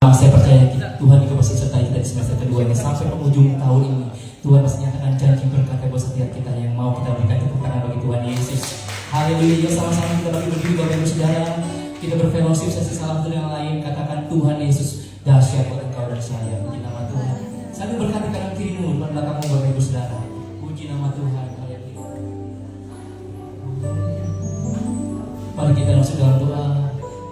Saya percaya Tuhan juga pasti sertai kita di semester kedua ini sampai penghujung tahun ini. Tuhan pasti nyatakan janji berkat buat setiap kita yang mau kita berikan tepuk tangan bagi Tuhan Yesus. Haleluya. Sama-sama kita bagi berdiri Bapak Ibu Saudara. Kita berfellowship sesi salam satu yang lain. Katakan Tuhan Yesus dahsyat buat engkau dan saya. Puji nama Tuhan. Sambil berkata kanan kirimu, depan belakangmu Bapak Ibu Saudara. Puji nama Tuhan. Haleluya. Mari kita masuk dalam doa.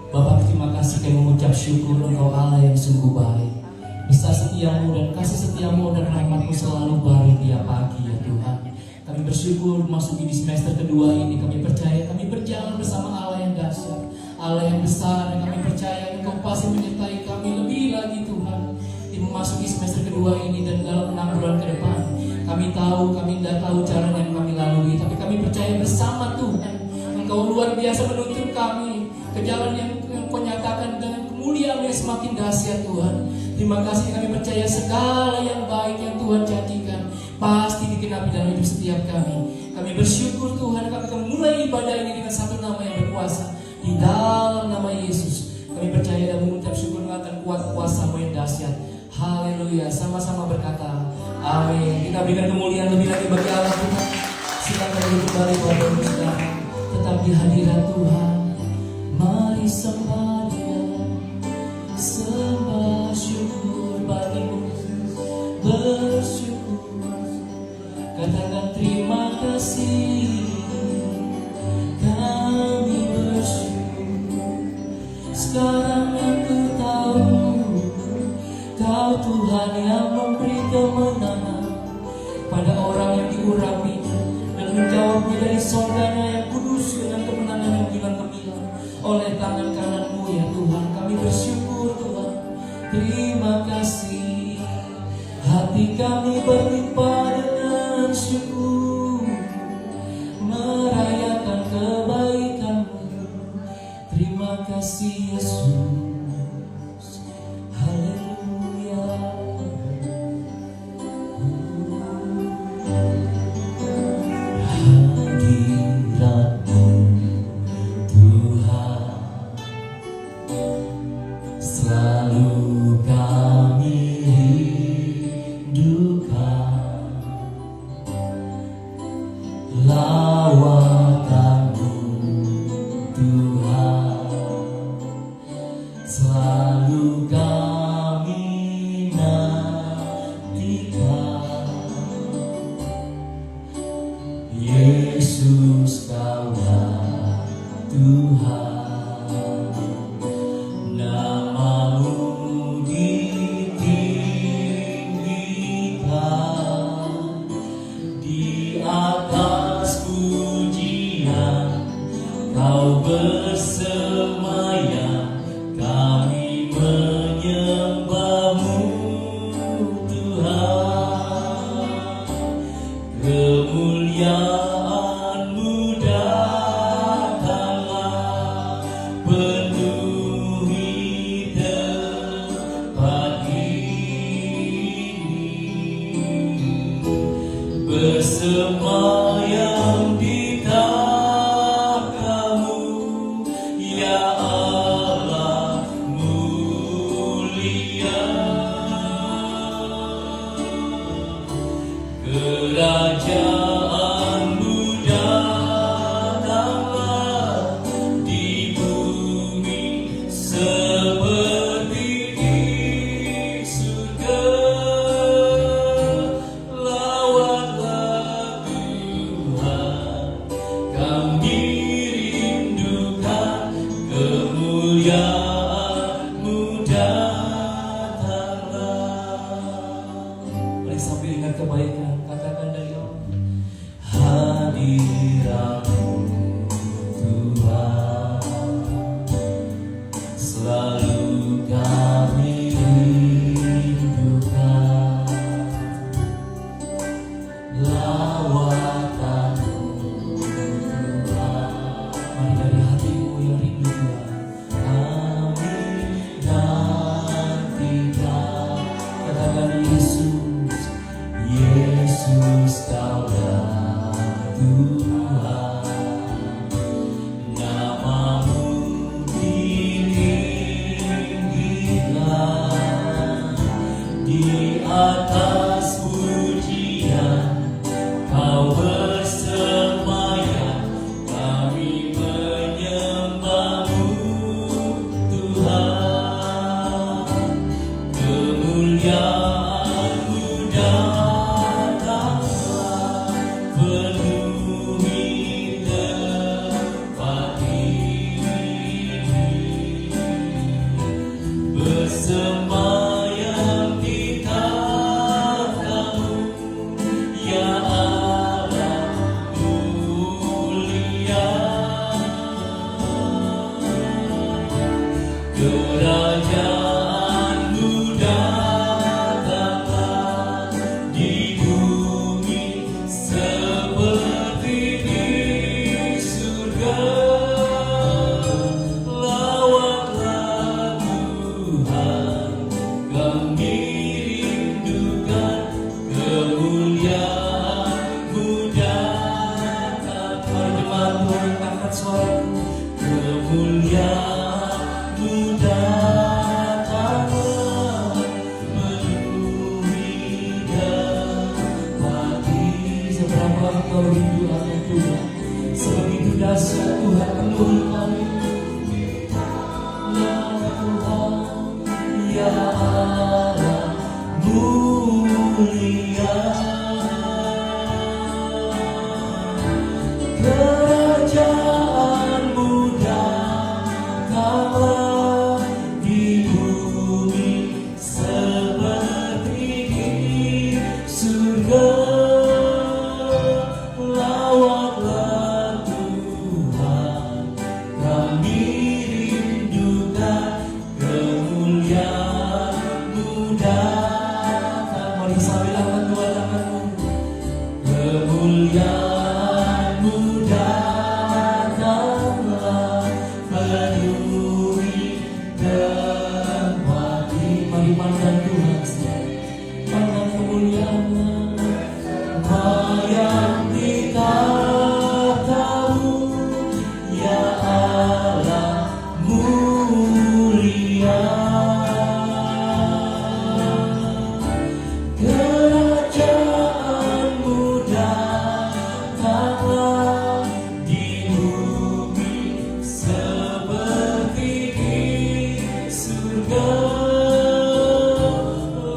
Bapak, terima kasih kami mengucap syukur Engkau Allah yang sungguh baik. Besar setiamu dan kasih setiamu dan rahmatmu selalu baru tiap pagi ya Tuhan. Kami bersyukur memasuki di semester kedua ini. Kami percaya kami berjalan bersama Allah yang dahsyat, Allah yang besar, dan kami percaya Engkau pasti menyertai kami lebih lagi Tuhan di memasuki semester kedua ini dan dalam 6 bulan ke depan. Kami tahu, kami tidak tahu jalan yang kami lalui, tapi kami percaya bersama Tuhan Engkau luar biasa menuntun kami ke jalan yang Kau nyatakan dengan kemuliaan yang semakin dahsyat Tuhan. Terima kasih kami percaya segala yang baik yang Tuhan janjikan pasti digenapi dalam hidup setiap kami. Kami bersyukur Tuhan, kami akan mulai ibadah ini dengan satu nama yang berkuasa, di dalam nama Yesus. Kami percaya dan mengucap syukur akan kuat kuasa-Mu yang dahsyat. Haleluya. Sama-sama berkata amin. Kita berikan kemuliaan lebih lagi bagi Allah Tuhan. Silakan duduk kembali Bapak Ibu Saudara. Tetap di hadirat Tuhan. Mari sembah Dia, sembah syukur bagimu, bersyukur, katakan terima kasih. Kami bersyukur, sekarang aku tahu Kau Tuhan yang memberi kemenangan pada orang yang diurapinya dan menjawabnya dari surganya yang kudus dengan kemenangan yang gemilang-gemilang oleh tangan kanan-Mu ya Tuhan. Kami bersyukur Tuhan, terima kasih. Hati kami berlimpah dengan syukur, merayakan kebaikan-Mu. Terima kasih Yesus. Haleluya. Hadirat-Mu selalu kami rindukan, lawatan-Mu Tuhan selalu kami nantikan. Yesus Kaulah Tuhan, Kau bersemayam, kami menyembah-Mu Tuhan. Kemuliaan-Mu datanglah, penuhi tempat ini. Bersemayam di kerajaan-Mu datanglah di bumi seperti di surga. Lawat lagu atas pujian Kau bersemayam, kami menyembah-Mu Tuhan. Kemuliaan-Mu datanglah, penuhi tempat ini. Bersemayam di tahta-Mu, ya Allah mulia. Kerajaan-Mu datanglah di bumi seperti di surga. Lawatlah Tuhan, kami rindukan kemuliaan-Mu datang. Mari jemaat Tuhan angkat suara. Kemuliaan-Mu datanglah, menuhi tempat ini. Seberapa engkau rindu akan Tuhan, sebegitu dahsyat Tuhan penuhi kami. Ya Tuhan, ya Allah mulia. Kerajaan-Mu datanglah di bumi seperti di surga. Lawatlah Tuhan, kami rindukan kemuliaan-Mu datang. Mari sambil angkat dua tangan-Mu. Kemuliaan-Mu datanglah, penuhi tempat ini. Mari pandang Tuhan, pandang kemuliaan-Nya. Bayang di tahta-Mu, ya Allah mulia. Kerajaan-Mu datanglah di bumi seperti di surga.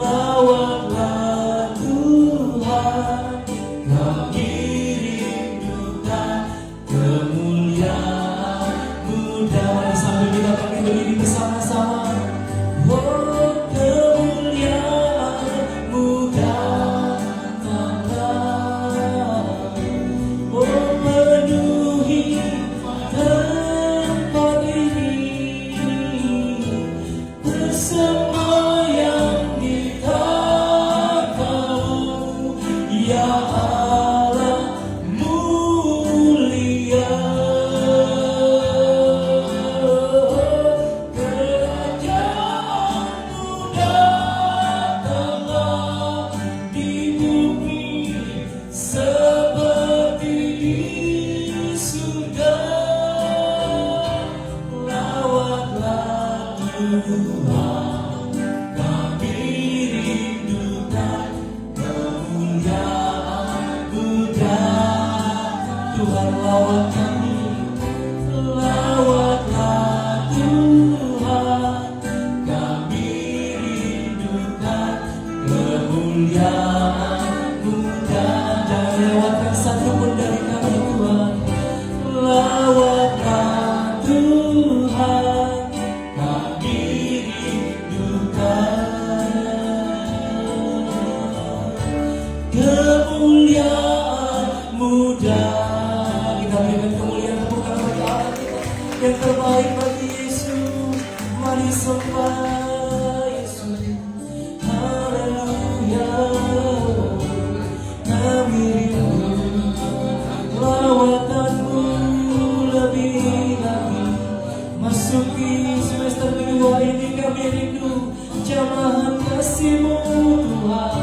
Lawatlah Tuhan, kami rindukan kemuliaan-Mu datang. Sambil kita pakai berdiri bersama-sama. Oh, kemuliaan-Mu datanglah, oh menuhi tempat ini. Bersemayam di tahta-Mu, ya Allah mulia. Kerajaan-Mu datanglah di bumi seperti di surga. Lawatlah Tuhan, kami rindukan kemuliaan-Mu datang. Tuhan lawat kami, lawatlah Tuhan, kami rindukan kemuliaan-Mu datang. Jangan lewatkan satu pun dari kami Tuhan. Lawatlah Tuhan, kami rindukan kemuliaan-Mu datang. Kita berikan kemuliaan, tepuk tangan bagi Allah kita yang terbaik bagi Yesus. Mari sembah Yesus. Haleluya. Kami rindu lawatan-Mu lebih lagi. Masuki semester kedua ini kami rindu jamahan kasih-Mu Tuhan.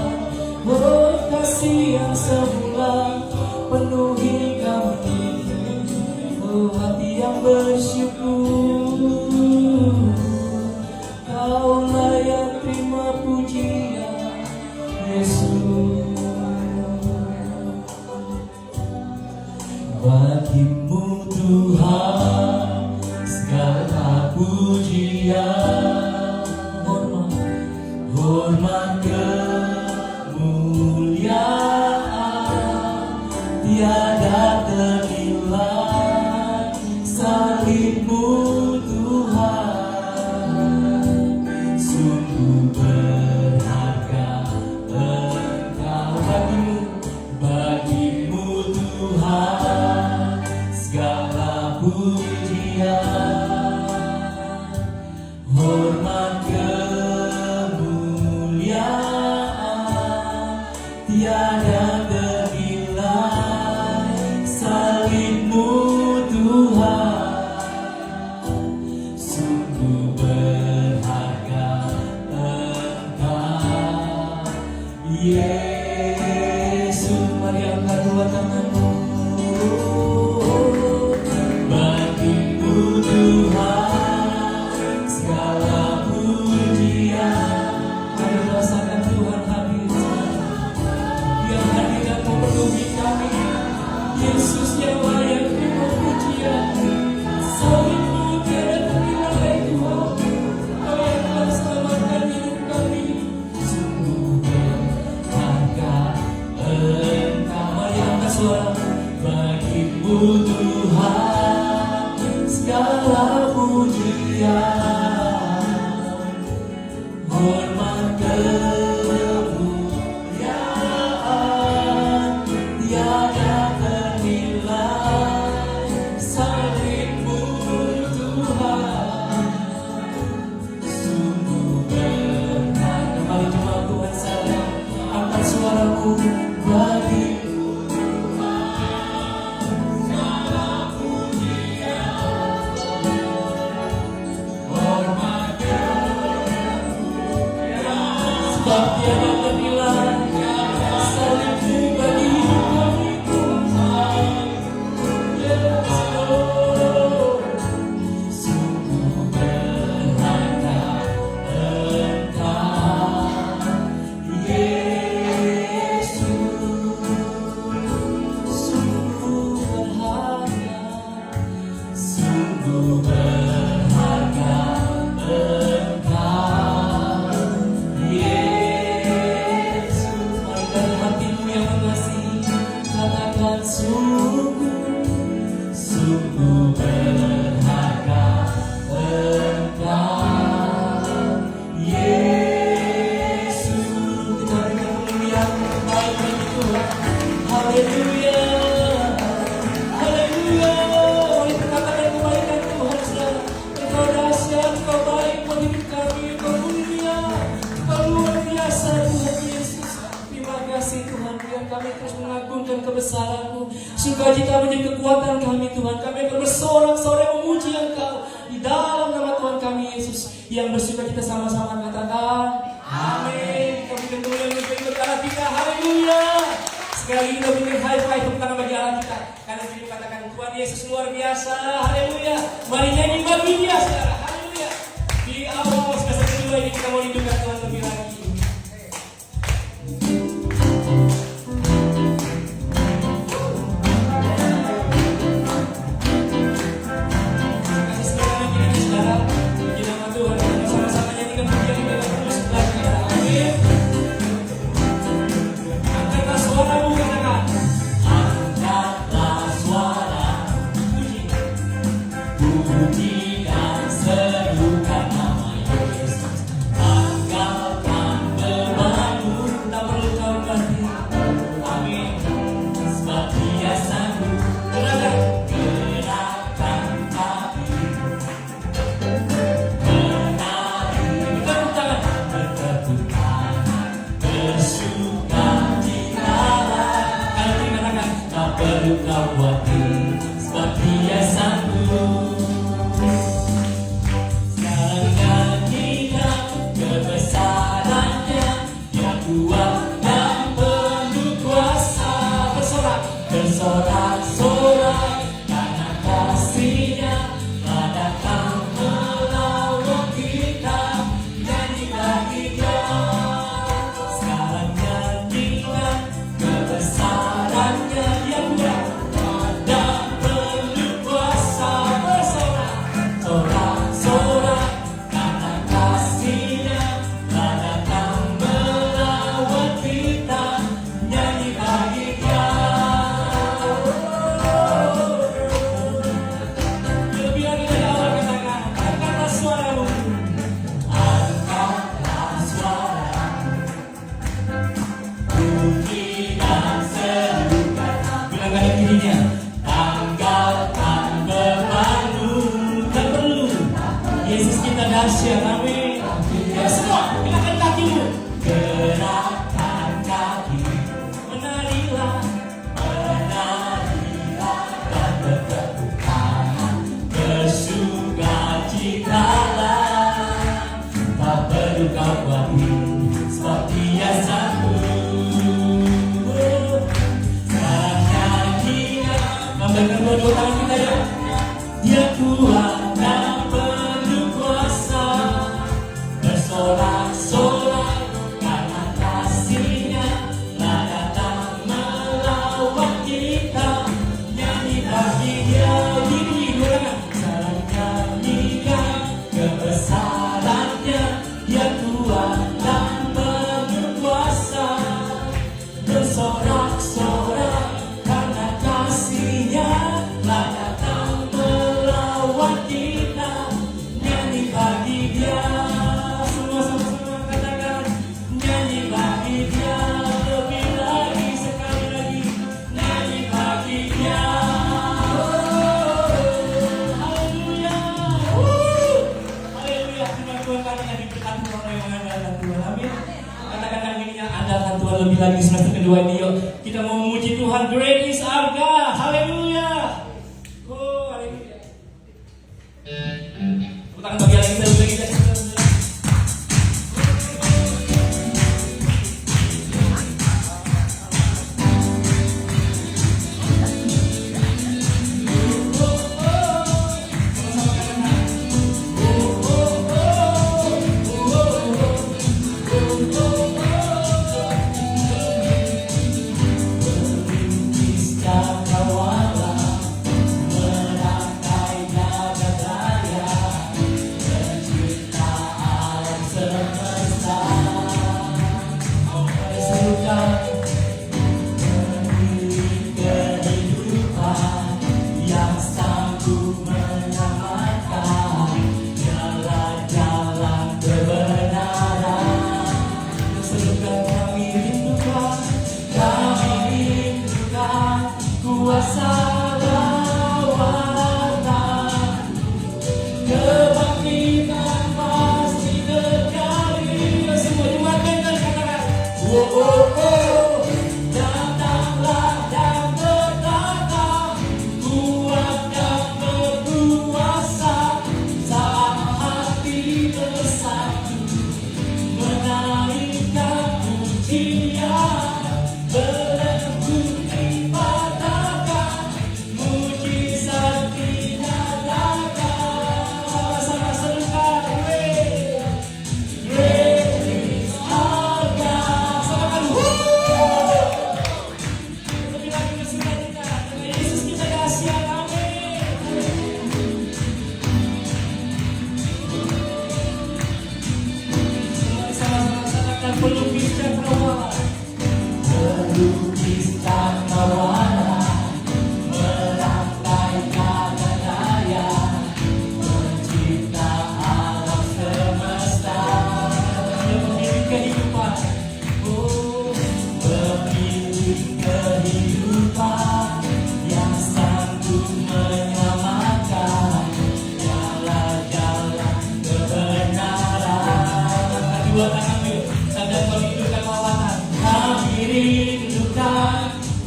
Oh, kasih yang semula penuhi kami. Oh, hati yang bersyukur, Kau layak terima pujian bagimu Tuhan segala pujian, hormat kemuliaan tiada ternilai, salibmu Tuhan sungguh berharga. Engkau bagimu Tuhan segala pujian, hormat kemuliaan tiada ternilai, salibmu Tuhan sungguh berharga. Engkau Yesus, mari angkat dua tanganmu. Bagimu Tuhan segala pujian. Mari rasakan Tuhan hadir. Dia hadir dan memenuhi kami. Yesus yang layak terima pujian. Salibmu tiada ternilai Tuhan. Kau yang telah selamatkan hidup kami. Sungguh berharga Engkau. Mari angkat suara. Bagimu Tuhan segala pujian, hormat kemuliaan tiada ternilai, salibmu Tuhan sungguh berharga. Mari jemaat Tuhan saya angkat suaramu. Bagimu sebab tiada ternilai, salibmu bagi hidup kami Tuhan. Yes, Lord. Sungguh berharga Engkau Yesus, sungguh berharga, sungguh berharga Engkau Yesus. Mari dari hatimu yang mengasihi katakan sungguh, sungguh berharga Engkau Yesus. Kita berikan kemuliaan baik bagi Tuhan. Haleluya, haleluya. Mari katakan kebaikan Tuhan saudara. Engkau dahsyat, Engkau baik buat hidup kami, Engkau mulia, Engkau luar biasa Tuhan Yesus. Terima kasih Tuhan, biar kami terus mengagungkan kebesaran-Mu. Sukacita menjadi kekuatan kami Tuhan. Kami akan bersorak-sorai memuji Engkau di dalam nama Tuhan kami Yesus. Yang bersuka kita sama-sama katakan amin. Kami kemuliaan untuk Allah kita. Haleluya. Sekali kita berikan high five tepuk tangan bagi Allah kita. Karena kita katakan Tuhan Yesus luar biasa. Haleluya. Mari nyanyi bagi Dia saudara. Haleluya. Di awal semester kedua ini kita mau hidupkan Tuhan lebih lagi. Kasih semangat lagi saudara. Di nama Tuhan kita sama-sama nyanyikan pujian di dalam terus lagi. Amin. Angkatlah suaramu katakan. Angkatlah suara puji, puji dan serukan nama Yesus. Angkatkan abadi, sebab Dia satu. Sekarang nyanyikan, lambaikan dua tangan kita ya. Dia Tuhan dan penuh kuasa, bersorak-sorak karena kasih-Nya, lah datang melawat kita. Nyanyi bagi Dia, ini dua tangan. Sekarang nyanyikan kebesaran-Nya, Dia Tuhan dan penuh kuasa, bersorak-sorak karena kasih-Nya, lah datang melawat kita. Nyanyi bagi Dia, semua sama-sama katakan, nyanyi bagi Dia, lebih lagi, sekali lagi, nyanyi bagi Dia. Haleluya, haleluya. Terima Tuhan karena yang diberkati orang yang mengandalkan Tuhan. Amin. Katakan amin, yang andalkan Tuhan lebih lagi semester kedua ini. Yuk kita mau memuji Tuhan. Great is our God. Haleluya. Oh, haleluya. Tepuk tangan bagi lagi saya lagi.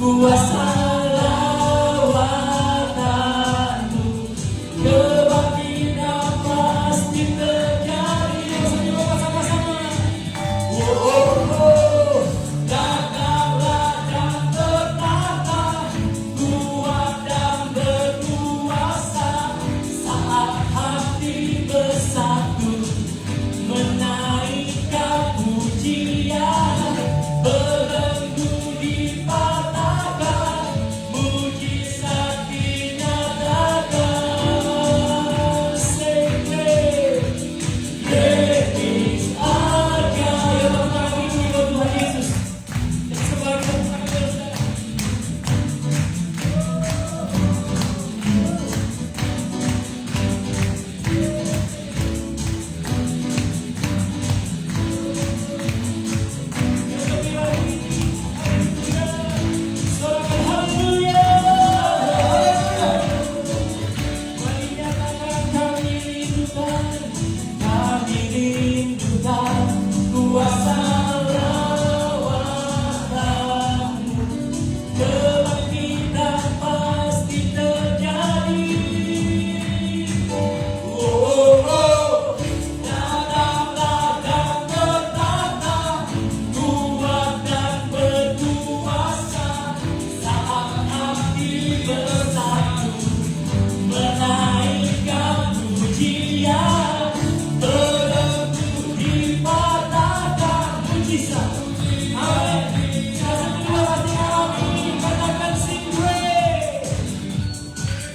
Kuasa lawatanmu, kebangkitan pasti terjadi. Sama-sama. Datanglah dan bertata, kuat dan berkuasa, saat hati bersatu, menaikkan pujian, belenggu bisa. Amin. Salah satu terima kasih malam ini katakan sing great.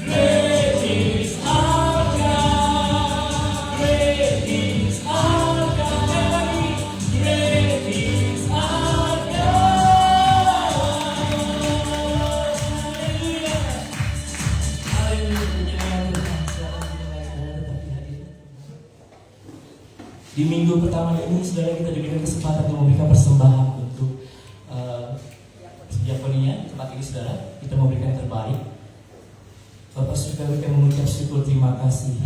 Great is our God. Great is our God. Sekali lagi. Great is our God. Haleluya. Haleluya. Di minggu pertama ini, saudara, kita diberikan kesempatan untuk memberikan persembahan untuk diakonia. Tempat ini, saudara, kita memberikan yang terbaik. Bapak saudara, kita mengucap syukur, terima kasih.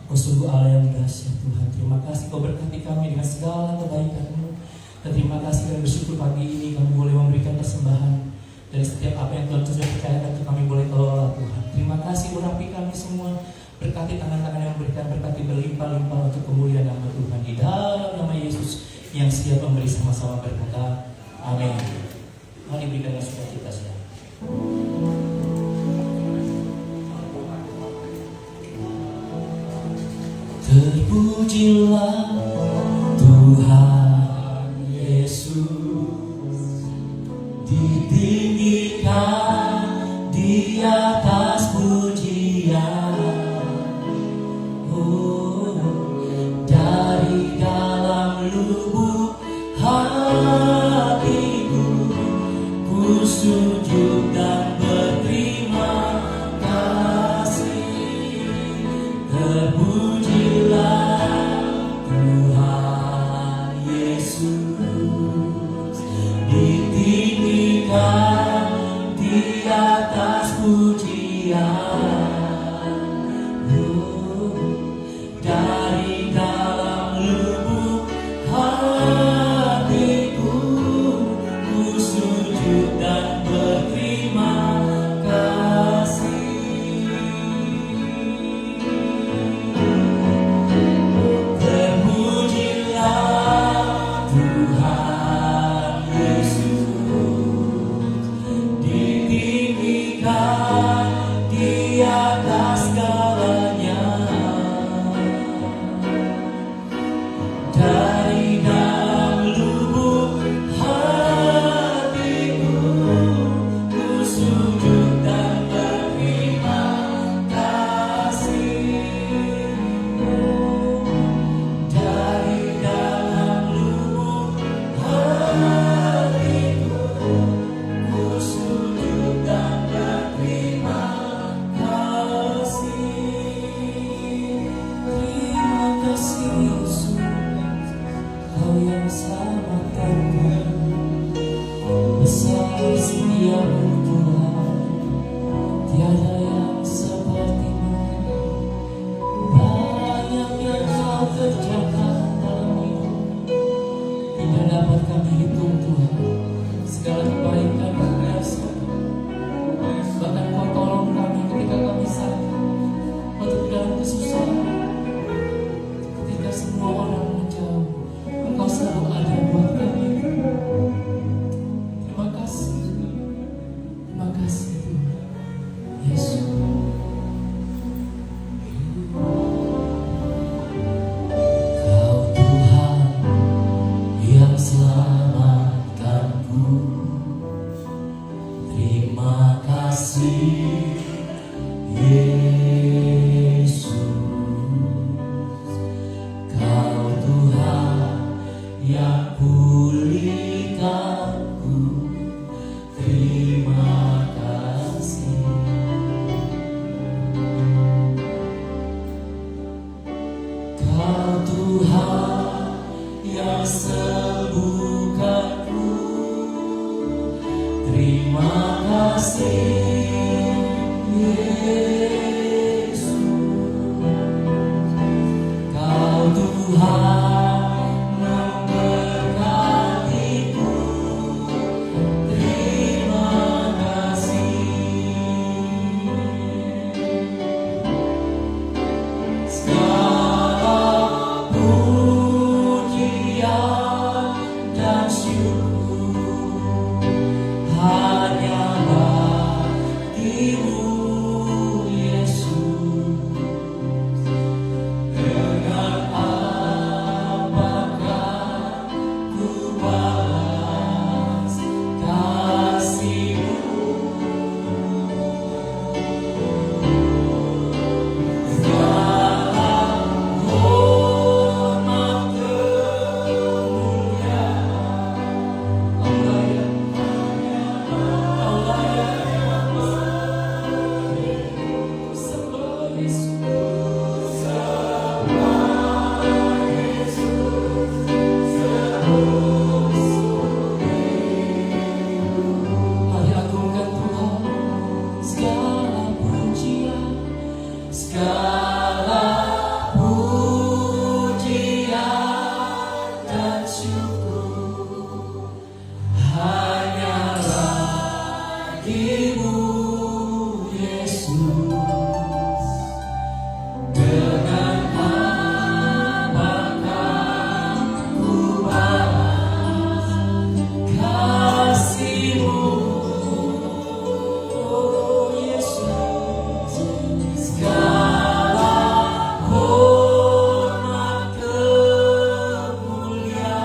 Kau sungguh Allah yang dahsyat, Tuhan. Terima kasih Kau berkati kami dengan segala kebaikan-Mu. Dan terima kasih dan bersyukur pagi ini kami boleh memberikan persembahan dari setiap apa yang Tuhan sudah percayakan untuk kami boleh kelola, Tuhan. Terima kasih urapi kami semua. Berkati tangan-tangan yang memberikan, berkati berlimpah-limpah untuk kemuliaan nama Tuhan. Di dalam nama Yesus yang siap memberi sama-sama berkata, amin. Mari berikan sukacita, saudara. Terpujilah Tuhan Yesus, ditinggikan di atas pujian. Dari dalam lubuk hatiku, ku sujud dan berterima kasih. Terpujilah Tuhan Yesus, ditinggikan di atas pujian. Dari dalam lubuk hatiku, ku sujud dan berterima kasih. Terpujilah Tuhan Yesus, ditinggikan di atas segalanya. Dari dalam lubuk hatiku, ku sujud dan berterima kasih. Dari dalam lubuk hatiku, ku sujud dan berterima kasih. Terima kasih Yesus, Kau yang selamatkan kami. Besar setiamu Tuhan, tiada yang seperti-Mu. Banyak yang Kau kerjakan dalam hidup, tidak dapat kami hitung Tuhan. Segala kebaikan dan kasih, bahkan Kau tolong kami ketika kami sakit, waktu dalam kesusahan, ketika semua orang menjauh, Engkau selalu ada buat kami. Terima kasih Tuhan Yesus. Kau Tuhan yang selamatkanku. Terima kasih Yesus. Kau Tuhan yang pulihkanku. Terima kasih. Kau Tuhan yang sembuhkanku. Terima kasih Yesus. Kau Tuhan memberkatiku. Terima kasih. Segala pujian dan syukur hanya bagimu Yesus. Dengan apakah ku Mari agungkan Tuhan, segala pujian, segala pujian dan syukur hanyalah bagimu, Yesus. Dengan apakah ku balas kasih-Mu, oh Yesus. Segala hormat kemuliaan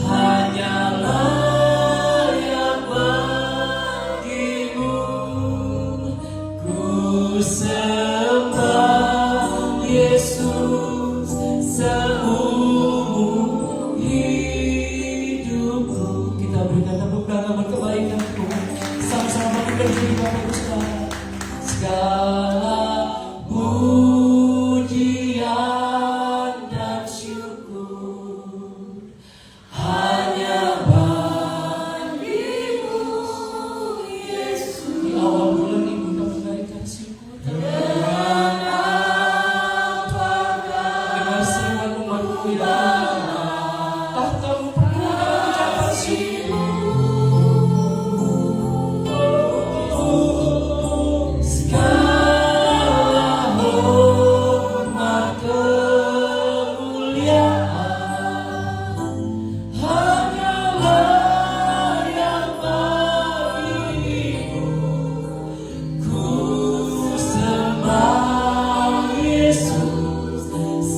hanyalah yang bagimu. Ku sembah Yesus seumur hidupku. Kita berikan tepuk tangan berkebaikan Tuhan. Sama-sama kita berdiri Bapak Ibu Saudara. Segala pujian dan syukur hanya bagimu, Yesus. Di awal bulan ini kita menaikkan syukur dengan seruan umatmu yang tahtamu penuh dengan ucapan syukur. Segala hormat kemuliaan hanyalah yang bagimu. Ku sembah Yesus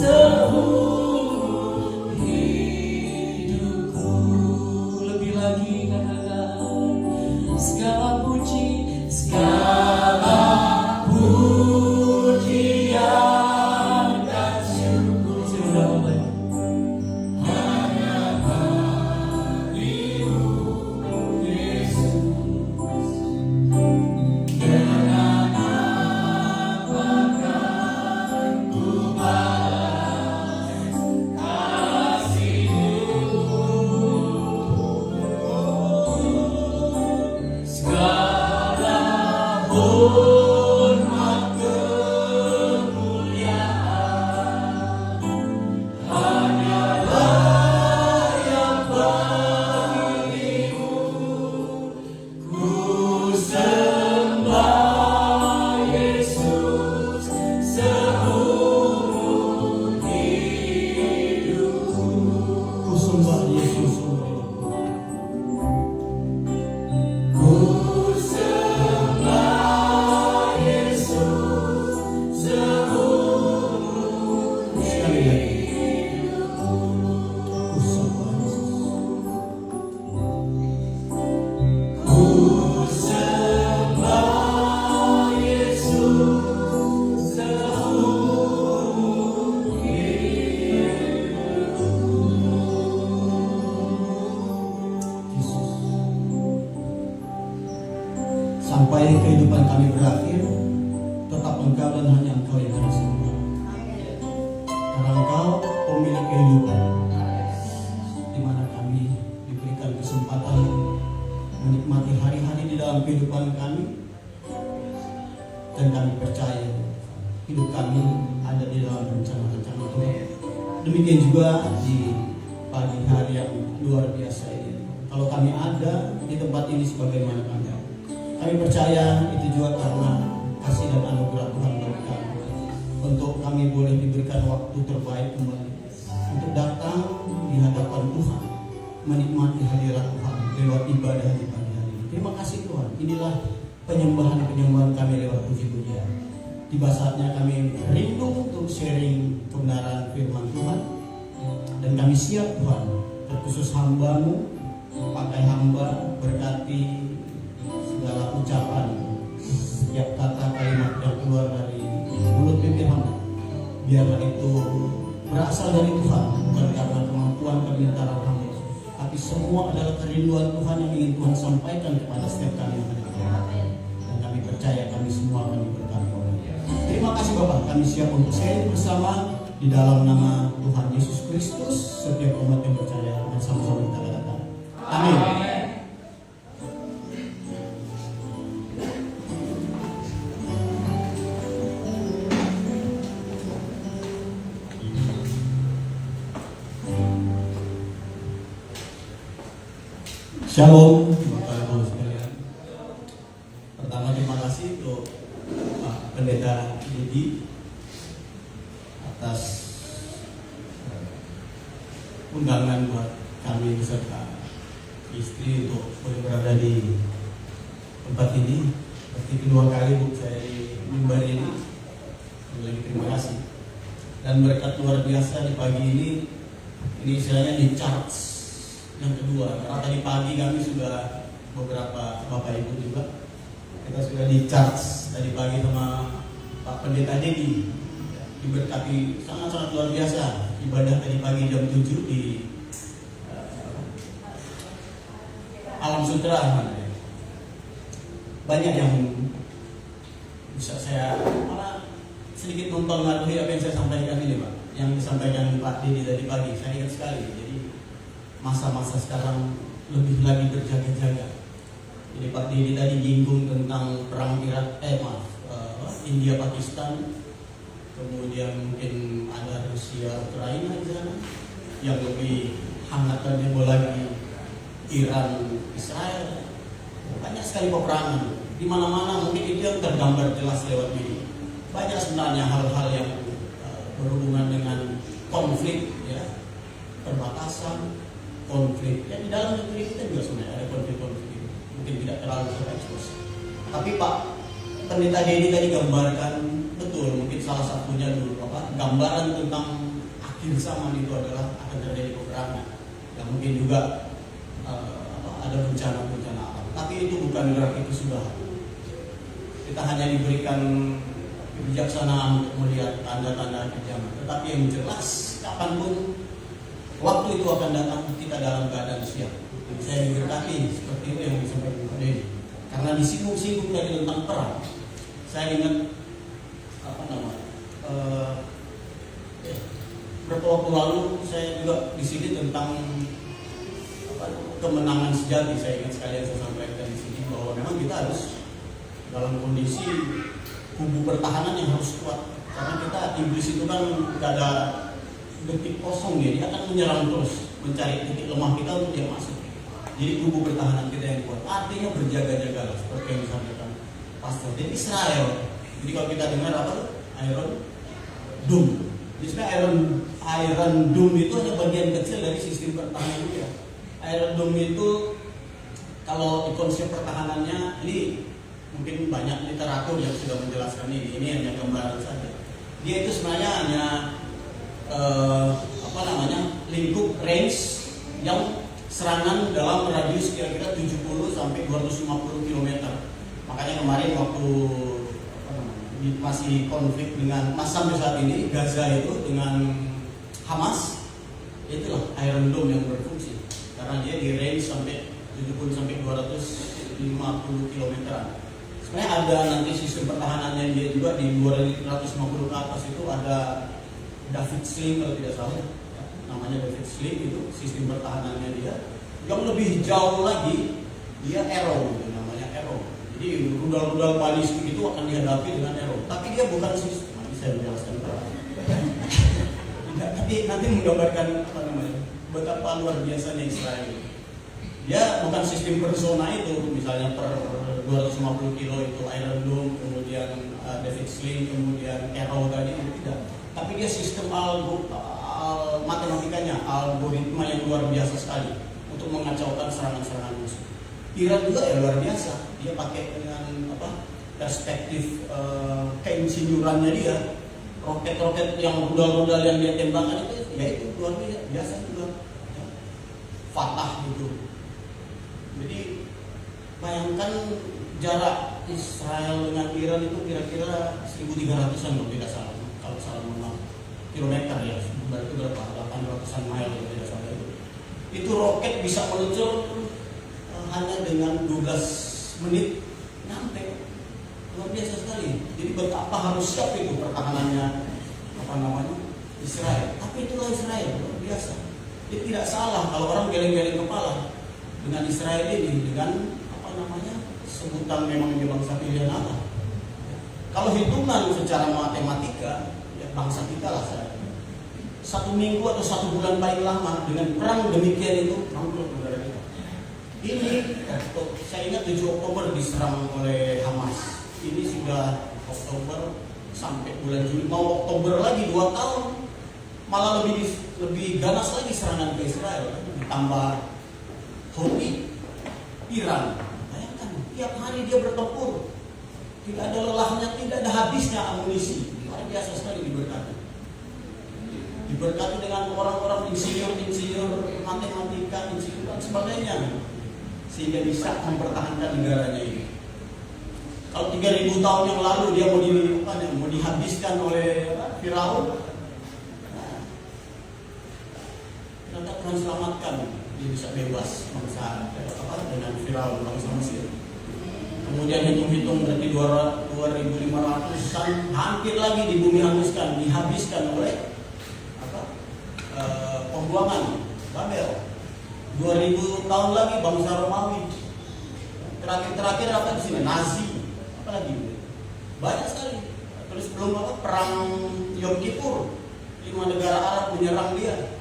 seumur hidupku. Lebih lagi katakan segala puji, segala pujian dan syukur. Sudah mulai. Hanya bagimu, Yesus. Dengan apakah ku balas kasih-Mu. Segala hormat kemuliaan hanyalah yang bagimu. Ku sembah Yesus seumur hidupku. Ku sembah Yesus seumur hidupku. Ku sembah Yesus seumur hidupku. Ku sembah Yesus. Ku sembah Yesus seumur hidupku. Yesus. Sampai kehidupan kami berakhir, tetap Engkau dan hanya Engkau yang kami sembah. Karena Engkau pemilik kehidupan, di mana kami diberikan kesempatan menikmati hari-hari di dalam kehidupan kami, dan kami percaya hidup kami ada di dalam rencana-rencana Tuhan. Demikian juga di pagi hari yang luar biasa ini. Kalau kami ada di tempat ini sebagaimana kami percaya itu juga karena kasih dan anugerah Tuhan bagi kami. Untuk kami boleh diberikan waktu terbaik kembali untuk datang di hadapan Tuhan, menikmati hadirat Tuhan lewat ibadah di pagi hari ini. Terima kasih Tuhan. Inilah penyembahan kami lewat puji-pujian. Tiba saatnya kami rindu untuk sharing kebenaran firman Tuhan, dan kami siap Tuhan, terkhusus hamba-Mu, pakai hamba, berkati segala ucapan, setiap kata kalimat yang keluar dari mulut bibir hamba, biarlah itu berasal dari Tuhan, bukan karena kemampuan kepintaran hamba, tapi semua adalah kerinduan Tuhan yang ingin Tuhan sampaikan kepada setiap kami yang ada di dalam. Dan kami percaya kami semua akan diberkati oleh Dia. Terima kasih Bapak, kami siap untuk sharing bersama di dalam nama Tuhan Tuhan Yesus Kristus, setiap umat yang percaya dan sama-sama kita katakan amin. Shalom Bapak Ibu sekalian. Pertama terima kasih untuk Pak Pendeta Didi atas undangan buat kami beserta istri untuk boleh berada di tempat ini. Berarti kedua kali Bu saya di mimbar ini. Lagi terima kasih. Dan berkat luar biasa di pagi ini istilahnya di charge yang kedua, karena tadi pagi kami sudah beberapa Bapak Ibu juga kita sudah di charge tadi pagi sama Pak Pendeta Dedi, diberkati sangat-sangat luar biasa ibadah tadi pagi jam 7 di Alam Sutra. Banyak yang bisa saya malah sedikit mempengaruhi apa yang saya sampaikan ini Pak, yang disampaikan Pak Dedi tadi pagi. Saya ingat sekali, jadi masa-masa sekarang lebih lagi berjaga-jaga. Jadi Pak Didi tadi nyinggung tentang perang India Pakistan, kemudian mungkin ada Rusia Ukraina di sana, yang lebih hangat dan heboh lagi Iran Israel. Banyak sekali peperangan di mana-mana, mungkin itu yang tergambar jelas lewat media. Banyak sebenarnya hal-hal yang berhubungan dengan konflik, ya, perbatasan, konflik. Ya di dalam negeri kita juga sebenarnya ada konflik-konflik itu. Mungkin tidak terlalu terekspos. Tapi Pak Pendeta Dedi tadi gambarkan betul, mungkin salah satunya dulu gambaran tentang akhir zaman itu adalah akan terjadi peperangan. Dan mungkin juga ada bencana-bencana alam. Tapi itu bukan berarti kesudahan. Kita hanya diberikan kebijaksanaan untuk melihat tanda-tanda akhir zaman. Tetapi yang jelas kapanpun waktu itu akan datang, kita dalam keadaan siap. Jadi saya diberkati seperti itu yang disampaikan Pak Dedi. Karena disinggung-singgung tadi tentang perang, saya ingat beberapa waktu lalu saya juga di sini tentang kemenangan sejati. Saya ingat sekali yang saya sampaikan di sini bahwa memang kita harus dalam kondisi kubu pertahanan yang harus kuat. Karena kita iblis itu kan tidak ada detik kosong, dia akan menyerang terus, mencari titik lemah kita untuk dia masuk. Jadi kubu pertahanan kita yang kuat, artinya berjaga-jaga seperti yang disampaikan Pastor. Jadi Israel, jadi kalau kita dengar Iron Dome, jadi sebenarnya Iron Dome itu hanya bagian kecil dari sistem pertahanan dia. Iron Dome itu kalau di konsep pertahanannya, ini mungkin banyak literatur yang sudah menjelaskan ini hanya gambaran saja. Dia itu sebenarnya hanya lingkup range yang serangan dalam radius kira-kira 70 sampai 250 km. Makanya kemarin waktu masih konflik dengan sampai saat ini Gaza itu dengan Hamas, itulah Iron Dome yang berfungsi karena dia di range sampai 70 sampai 250 km. Sebenarnya ada nanti sistem pertahanannya dia juga di 250 ke atas itu ada David Sling kalau tidak salah, ya, namanya David Sling itu sistem pertahanannya dia. Yang lebih jauh lagi dia Arrow, itu namanya Arrow. Jadi rudal-rudal balistik itu akan dihadapi dengan Arrow. Tapi dia bukan sistem, nanti saya menjelaskan. Tidak, tapi nanti menggambarkan betapa luar biasanya Israel. Dia bukan sistem persona itu, misalnya per 250 kilo itu Iron Dome, kemudian David Sling, kemudian Arrow tadi, tidak. Tapi dia sistem matematikanya, algoritma yang luar biasa sekali untuk mengacaukan serangan-serangan musuh. Iran juga ya luar biasa, dia pakai dengan perspektif keinsinyurannya dia, roket-roket yang rudal-rudal yang dia tembakkan itu, ya itu luar biasa juga, ya. Fatah itu. Jadi bayangkan jarak Israel dengan Iran itu kira-kira 1.300-an kalau tidak salah. Kalau salah memang kilometer ya, berarti berapa? 800-an mile kalau tidak salah itu. Itu roket bisa meluncur hanya dengan 12 menit nyampe. Luar biasa sekali. Jadi betapa harus siap itu pertahanannya Israel. Tapi itulah Israel, luar biasa. Dia tidak salah kalau orang geleng-geleng kepala dengan Israel ini, dengan apa namanya, sebutan memang dia bangsa pilihan Allah. Kalau hitungan secara matematika, ya bangsa kita lah saya. 1 minggu atau 1 bulan paling lama dengan perang demikian itu bangkrut negara kita. Ini saya ingat 7 Oktober diserang oleh Hamas. Ini sudah Oktober sampai bulan Juli, mau Oktober lagi 2 tahun, malah lebih ganas lagi serangan ke Israel. Ditambah Houthi, Iran. Bayangkan, tiap hari dia bertempur, tidak ada lelahnya, tidak ada habisnya amunisi. Luar biasa sekali diberkati. Diberkati dengan orang-orang insinyur matematika, insinyur dan sebagainya, sehingga bisa mempertahankan negaranya ini. Kalau 3000 tahun yang lalu dia mau dihabiskan oleh Firaun, ternyata Tuhan selamatkan, dia bisa bebas bangsa dengan Firaun, bangsa Mesir. Kemudian hitung-hitung berarti 2500-an, hampir lagi di bumi dihabiskan oleh pembuangan Babel. 2000 tahun lagi bangsa Romawi. Terakhir apa di sini? Nazi. Apa lagi? Banyak sekali. Terus belum perang Yom Kippur, 5 negara Arab menyerang dia.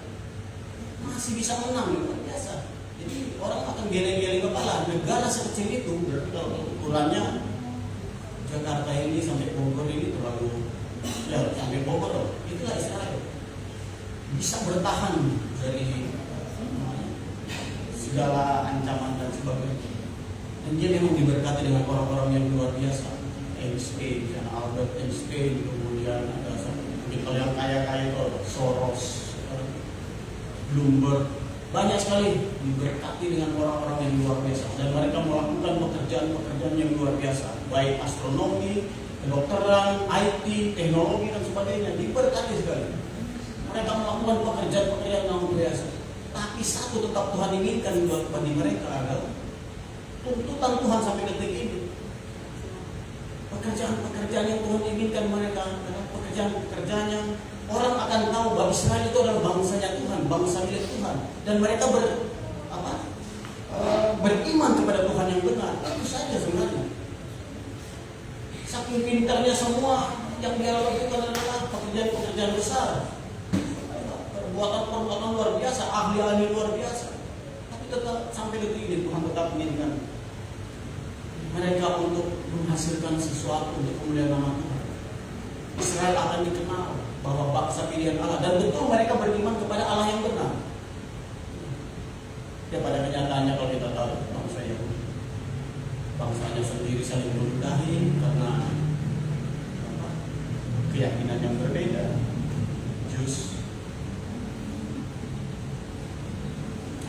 Masih bisa menang, luar biasa. Jadi orang akan geleng-geleng kepala. Negara sekecil itu, berarti kalau ukurannya Jakarta ini sampai Bogor ini terlalu, ya sampai Bogor, itulah Israel. Bisa bertahan dari segala ancaman dan sebagainya. Dan dia memang diberkati dengan orang-orang yang luar biasa. Einstein, Albert Einstein, kemudian ada kalau yang kaya-kaya itu Soros, Bloomberg, banyak sekali diberkati dengan orang-orang yang luar biasa. Dan mereka melakukan pekerjaan-pekerjaan yang luar biasa, baik astronomi, kedokteran, IT, teknologi dan sebagainya, diberkati sekali. Mereka melakukan pekerjaan-pekerjaan yang luar biasa. Tapi satu tetap Tuhan inginkan bagi mereka adalah tuntutan Tuhan sampai detik ini. Pekerjaan-pekerjaan yang Tuhan inginkan mereka adalah pekerjaan-pekerjaan yang orang akan tahu bahwa Israel itu adalah bangsanya Tuhan, bangsa milik Tuhan. Dan mereka beriman kepada Tuhan yang benar. Itu saja sebenarnya. Saking pintarnya semua yang dia lakukan adalah pekerjaan-pekerjaan besar, perbuatan-perbuatan luar biasa, ahli-ahli luar biasa. Tapi tetap sampai detik ini Tuhan tetap menginginkan mereka untuk menghasilkan sesuatu untuk kemuliaan nama Tuhan. Israel akan dikenal bahwa bangsa pilihan Allah, dan betul mereka beriman kepada Allah yang benar. Ya pada kenyataannya kalau kita tahu bangsa Yahudi, bangsanya sendiri saling meludahi karena keyakinan yang berbeda. Jus.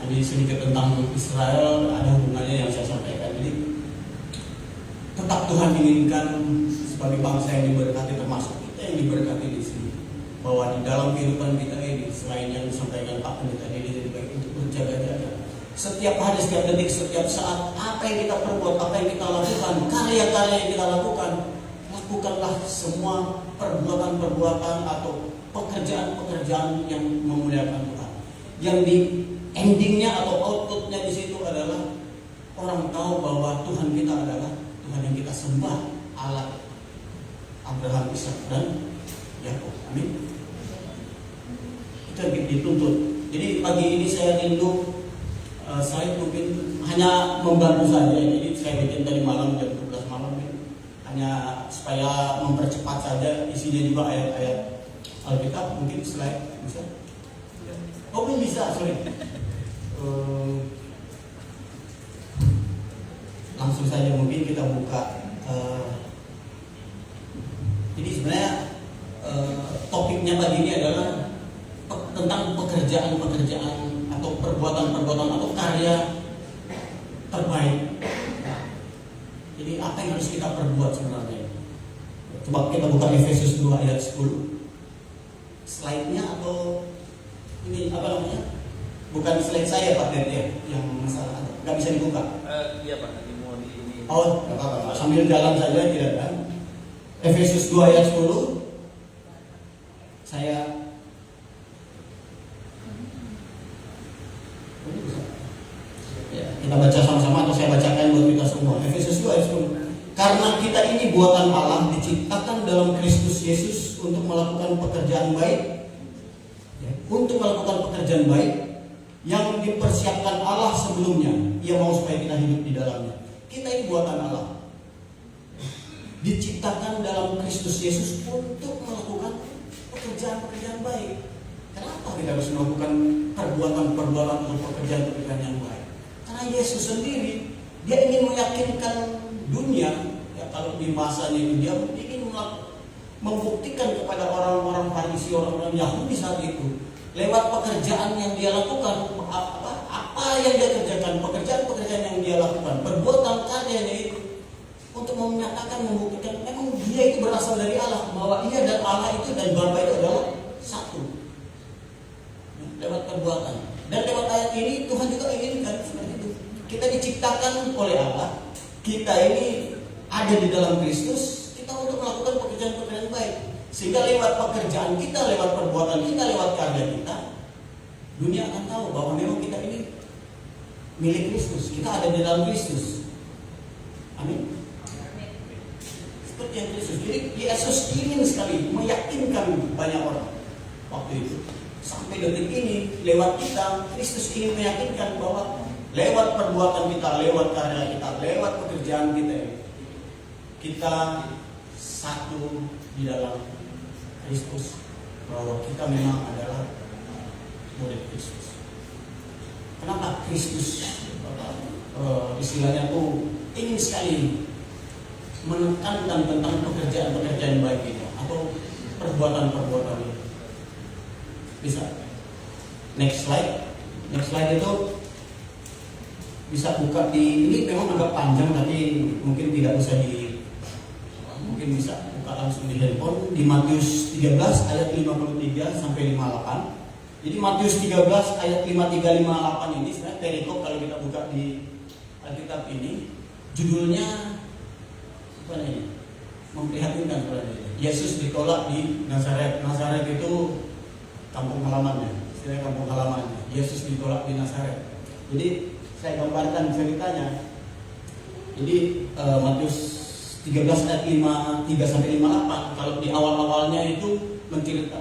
Ini sedikit tentang Israel, ada hubungannya yang saya sampaikan. Jadi tetap Tuhan inginkan sebagai bangsa yang diberkati, termasuk kita yang diberkati di sini, bahwa di dalam kehidupan kita ini, selain yang disampaikan Pak Pendeta ini, jadi baik untuk berjaga-jaga setiap hari, setiap detik, setiap saat. Apa yang kita perbuat, apa yang kita lakukan, karya-karya yang kita lakukan, lakukanlah semua perbuatan-perbuatan atau pekerjaan-pekerjaan yang memuliakan Tuhan. Yang di endingnya atau outputnya di situ adalah orang tahu bahwa Tuhan kita adalah Tuhan yang kita sembah, Allah Abraham, Ishak dan Yakub. Amin. Itu yang dituntut. Jadi pagi ini saya rindu, saya mungkin hanya membantu saja. Jadi saya bikin tadi malam jam 12 malam ini, hanya supaya mempercepat saja. Isinya juga ayat-ayat Alkitab. Mungkin slide bisa. Oh bisa, sorry. Langsung saja mungkin kita buka. Jadi sebenarnya topiknya pagi ini adalah tentang pekerjaan-pekerjaan atau perbuatan-perbuatan atau karya terbaik. Jadi apa yang harus kita perbuat sebenarnya? Coba kita buka Efesus 2 ayat 10. Slide-nya atau ini apa namanya? Bukan slide saya Pak Dede yang masalah, nggak bisa dibuka. Iya Pak, nanti mau di ini. Oh, nggak apa-apa. Sambil jalan saja tidak kan? Efesus 2 ayat 10. Saya Kita baca sama-sama atau saya bacakan buat kita semua. Efesus 2 ayat 10. Karena kita ini buatan Allah, diciptakan dalam Kristus Yesus untuk melakukan pekerjaan baik, untuk melakukan pekerjaan baik yang dipersiapkan Allah sebelumnya. Ia mau supaya kita hidup di dalamnya. Kita ini buatan Allah, diciptakan dalam Kristus Yesus untuk melakukan pekerjaan-pekerjaan baik. Kenapa kita harus melakukan perbuatan-perbuatan untuk pekerjaan-pekerjaan yang baik? Karena Yesus sendiri, dia ingin meyakinkan dunia, ya kalau di masanya itu dia ingin membuktikan kepada orang-orang Farisi, orang-orang Yahudi saat itu, lewat pekerjaan yang dia lakukan, apa yang dia kerjakan, pekerjaan-pekerjaan yang dia lakukan, perbuatan karyanya itu, untuk menyatakan, membuktikan memang dia itu berasal dari Allah, bahwa ia dan Allah itu dan Bapa itu adalah satu. Lewat perbuatan. Dan lewat ayat ini Tuhan juga inginkan seperti itu. Kita diciptakan oleh Allah, kita ini ada di dalam Kristus, kita untuk melakukan pekerjaan-pekerjaan baik. Sehingga lewat pekerjaan kita, lewat perbuatan kita, lewat karya kita, dunia akan tahu bahwa memang kita ini milik Kristus, kita ada di dalam Kristus. Amin. Seperti yang Kristus. Jadi Yesus ingin sekali meyakinkan banyak orang waktu itu. Sampai detik ini, lewat kita, Kristus ingin meyakinkan bahwa lewat perbuatan kita, lewat karya kita, lewat pekerjaan kita satu di dalam Kristus, bahwa kita memang adalah murid Kristus. Kenapa Kristus istilahnya tuh ingin sekali menekankan tentang pekerjaan-pekerjaan baik itu atau perbuatan-perbuatan itu? Bisa. Next slide itu bisa buka di, ini memang agak panjang tapi mungkin tidak usah mungkin bisa buka langsung di handphone, di Matius 13 ayat 53 sampai 58. Jadi Matius 13 ayat 53 58 ini sebenarnya perikop kalau kita buka di Alkitab ini, judulnya apa nih? Memprihatinkan sebenarnya. Yesus ditolak di Nazaret. Nazaret itu kampung halamannya, istilahnya kampung halamannya. Yesus ditolak di Nazaret. Jadi saya gambarkan ceritanya. Jadi Matius 13 ayat 53 sampai 58. Kalau di awal-awalnya itu mencerita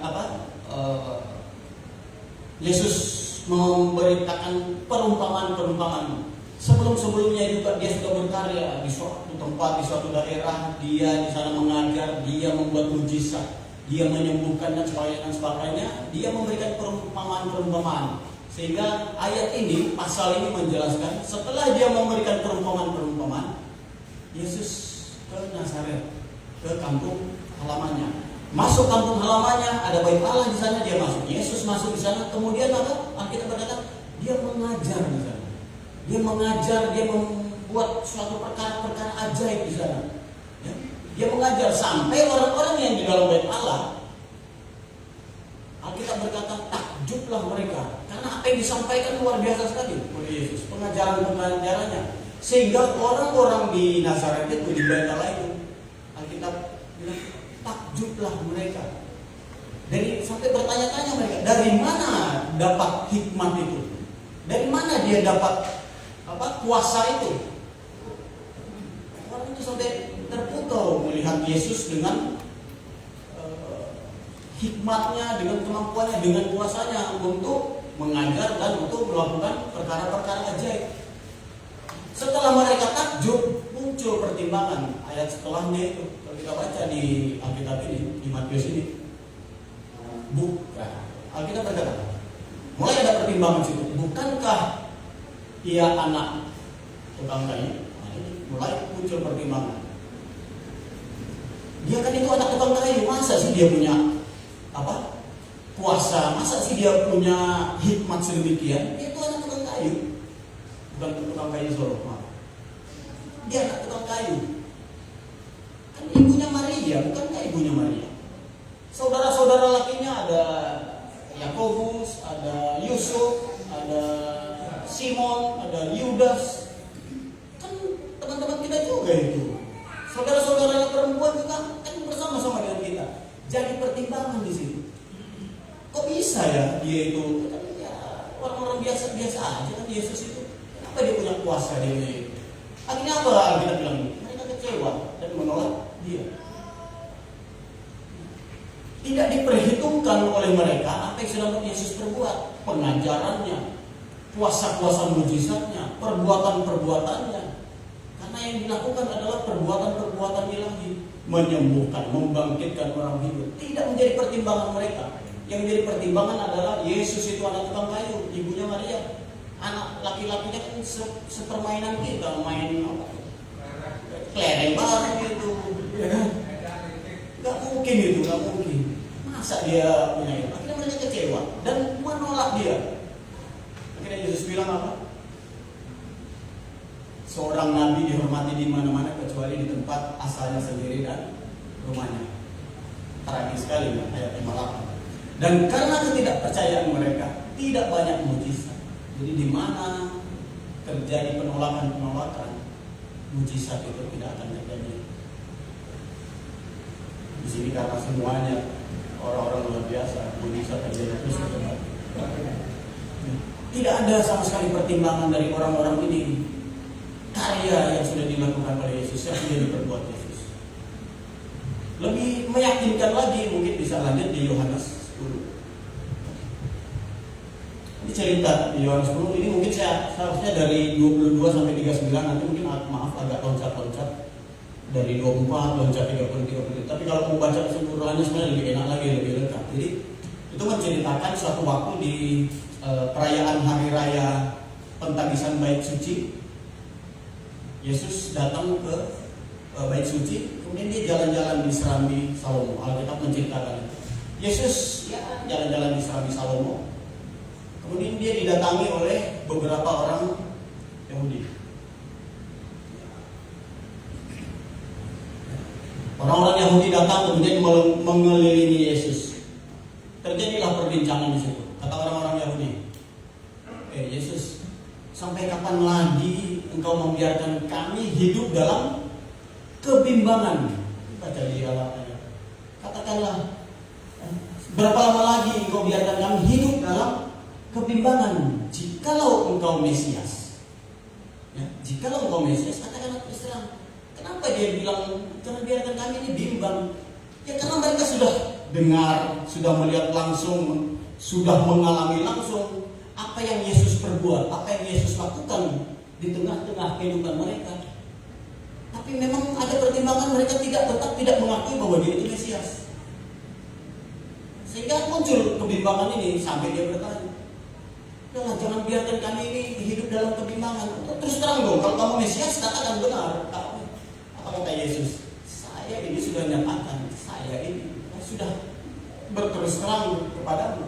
Yesus memberitakan perumpamaan-perumpamaan. Sebelum-sebelumnya juga dia sudah berkarya di suatu tempat, di suatu daerah. Dia di sana mengajar, dia membuat mujizat, dia menyembuhkan dan sebagainya. Dia memberikan perumpamaan-perumpamaan. Sehingga ayat ini, pasal ini menjelaskan, setelah dia memberikan perumpamaan-perumpamaan, Yesus ke Nazaret, ke kampung halamannya. Masuk kampung halamannya, ada bait Allah di sana, dia masuk. Yesus masuk di sana, kemudian apa? Alkitab berkata, dia mengajar di sana. Dia mengajar, dia membuat suatu perkara-perkara ajaib di sana. Ya? Dia mengajar sampai orang-orang yang di dalam bait Allah, Alkitab berkata, takjublah mereka karena apa yang disampaikan luar biasa sekali oleh Yesus, pengajaran-pengajarannya. Sehingga orang-orang di Nazaret itu, di bait Allah itu, Alkitab bilang, takjublah mereka. Dari sampai bertanya-tanya mereka, dari mana dapat hikmat itu? Dari mana dia dapat kuasa itu? Orang itu sampai terpukau melihat Yesus dengan hikmatnya, dengan kemampuannya, dengan kuasanya untuk mengajar dan untuk melakukan perkara-perkara ajaib. Setelah mereka takjub, muncul pertimbangan. Ayat setelahnya itu, kalau kita baca di Alkitab ini, di Matius ini, Alkitab berkata, mulai ada pertimbangan situ. Bukankah ia anak tukang kayu? Mulai muncul pertimbangan. Dia kan itu anak tukang kayu, masa sih dia punya kuasa? Masa sih dia punya hikmat sedemikian? Dia itu anak tukang kayu, bukan tukang kayu Solo. Dia anak tukang kayu. Kan ibunya Maria, bukankah ibunya Maria? Saudara-saudara lakinya ada Yakobus, ada Yusuf, ada Simon, ada Yudas. Kan teman-teman kita juga itu. Saudara-saudara perempuan juga kan bersama-sama dengan kita. Jadi pertimbangan di situ. Kok bisa ya dia itu? Ya, orang-orang biasa-biasa aja kan Yesus itu. Kenapa Kenapa dia punya kuasa di dunia itu? Akhirnya apa kita bilang? Mereka kecewa dan menolak dia. Tidak diperhitungkan oleh mereka apa yang sudah Yesus perbuat, pengajarannya, kuasa-kuasa mujizatnya, perbuatan-perbuatannya. Karena yang dilakukan adalah perbuatan-perbuatan ilahi, menyembuhkan, membangkitkan orang hidup. Tidak menjadi pertimbangan mereka. Yang menjadi pertimbangan adalah Yesus itu anak tukang kayu, ibunya Maria. Anak laki-lakinya kan sepermainan kita, main apa? Kelereng bareng itu, ya kan? Gak mungkin itu, gak mungkin. Masa dia punya itu? Akhirnya mereka kecewa dan menolak dia. Akhirnya Yesus bilang apa? Seorang nabi dihormati di mana-mana kecuali di tempat asalnya sendiri dan rumahnya. Tragis sekali ayat 58. Dan karena ketidakpercayaan mereka, tidak banyak mujizat. Jadi di mana terjadi penolakan-penolakan, mujizat itu tidak akan terjadi. Di sini karena semuanya orang-orang luar biasa, mujizat terjadi terus. Tidak ada sama sekali pertimbangan dari orang-orang ini. Karya yang sudah dilakukan oleh Yesus, yang sudah diperbuat Yesus. Lebih meyakinkan lagi, mungkin bisa lanjut di Yohanes 10. Ini cerita di Yohanes 10 ini mungkin saya seharusnya dari 22 sampai 39, nanti mungkin maaf agak loncat-loncat dari 24 loncat 30. Tapi kalau mau baca keseluruhannya sebenarnya lebih enak lagi, lebih lengkap. Jadi itu menceritakan suatu waktu di perayaan hari raya pentagisan bait suci. Yesus datang ke bait suci, kemudian dia jalan-jalan di Serambi Salomo. Alkitab menceritakan itu. Yesus ya jalan-jalan di Serambi Salomo. Kemudian dia didatangi oleh beberapa orang Yahudi. Orang-orang Yahudi datang kemudian mengelilingi Yesus. Terjadilah perbincangan di situ. Kata orang-orang Yahudi, Yesus, sampai kapan lagi engkau membiarkan kami hidup dalam kebimbangan? Baca di Al-Qur'an. Katakanlah, berapa lama lagi engkau biarkan kami hidup dalam kebimbangan? Jikalau engkau Mesias, ya, jikalau engkau Mesias, katakanlah terus terang. Kenapa dia bilang jangan biarkan kami ini bimbang? Ya karena mereka sudah dengar, sudah melihat langsung, sudah mengalami langsung apa yang Yesus perbuat, apa yang Yesus lakukan di tengah-tengah kehidupan mereka. Tapi memang ada pertimbangan, mereka tetap tidak mengakui bahwa dia itu Mesias. Sehingga muncul kebimbangan ini sampai dia bertanya, "Jangan, jangan biarkan kami ini hidup dalam kebimbangan." Terus terang dong, kalau kamu Mesias katakan benar. Apa kata Yesus? Saya ini sudah nyatakan, saya ini sudah berterus terang kepadamu.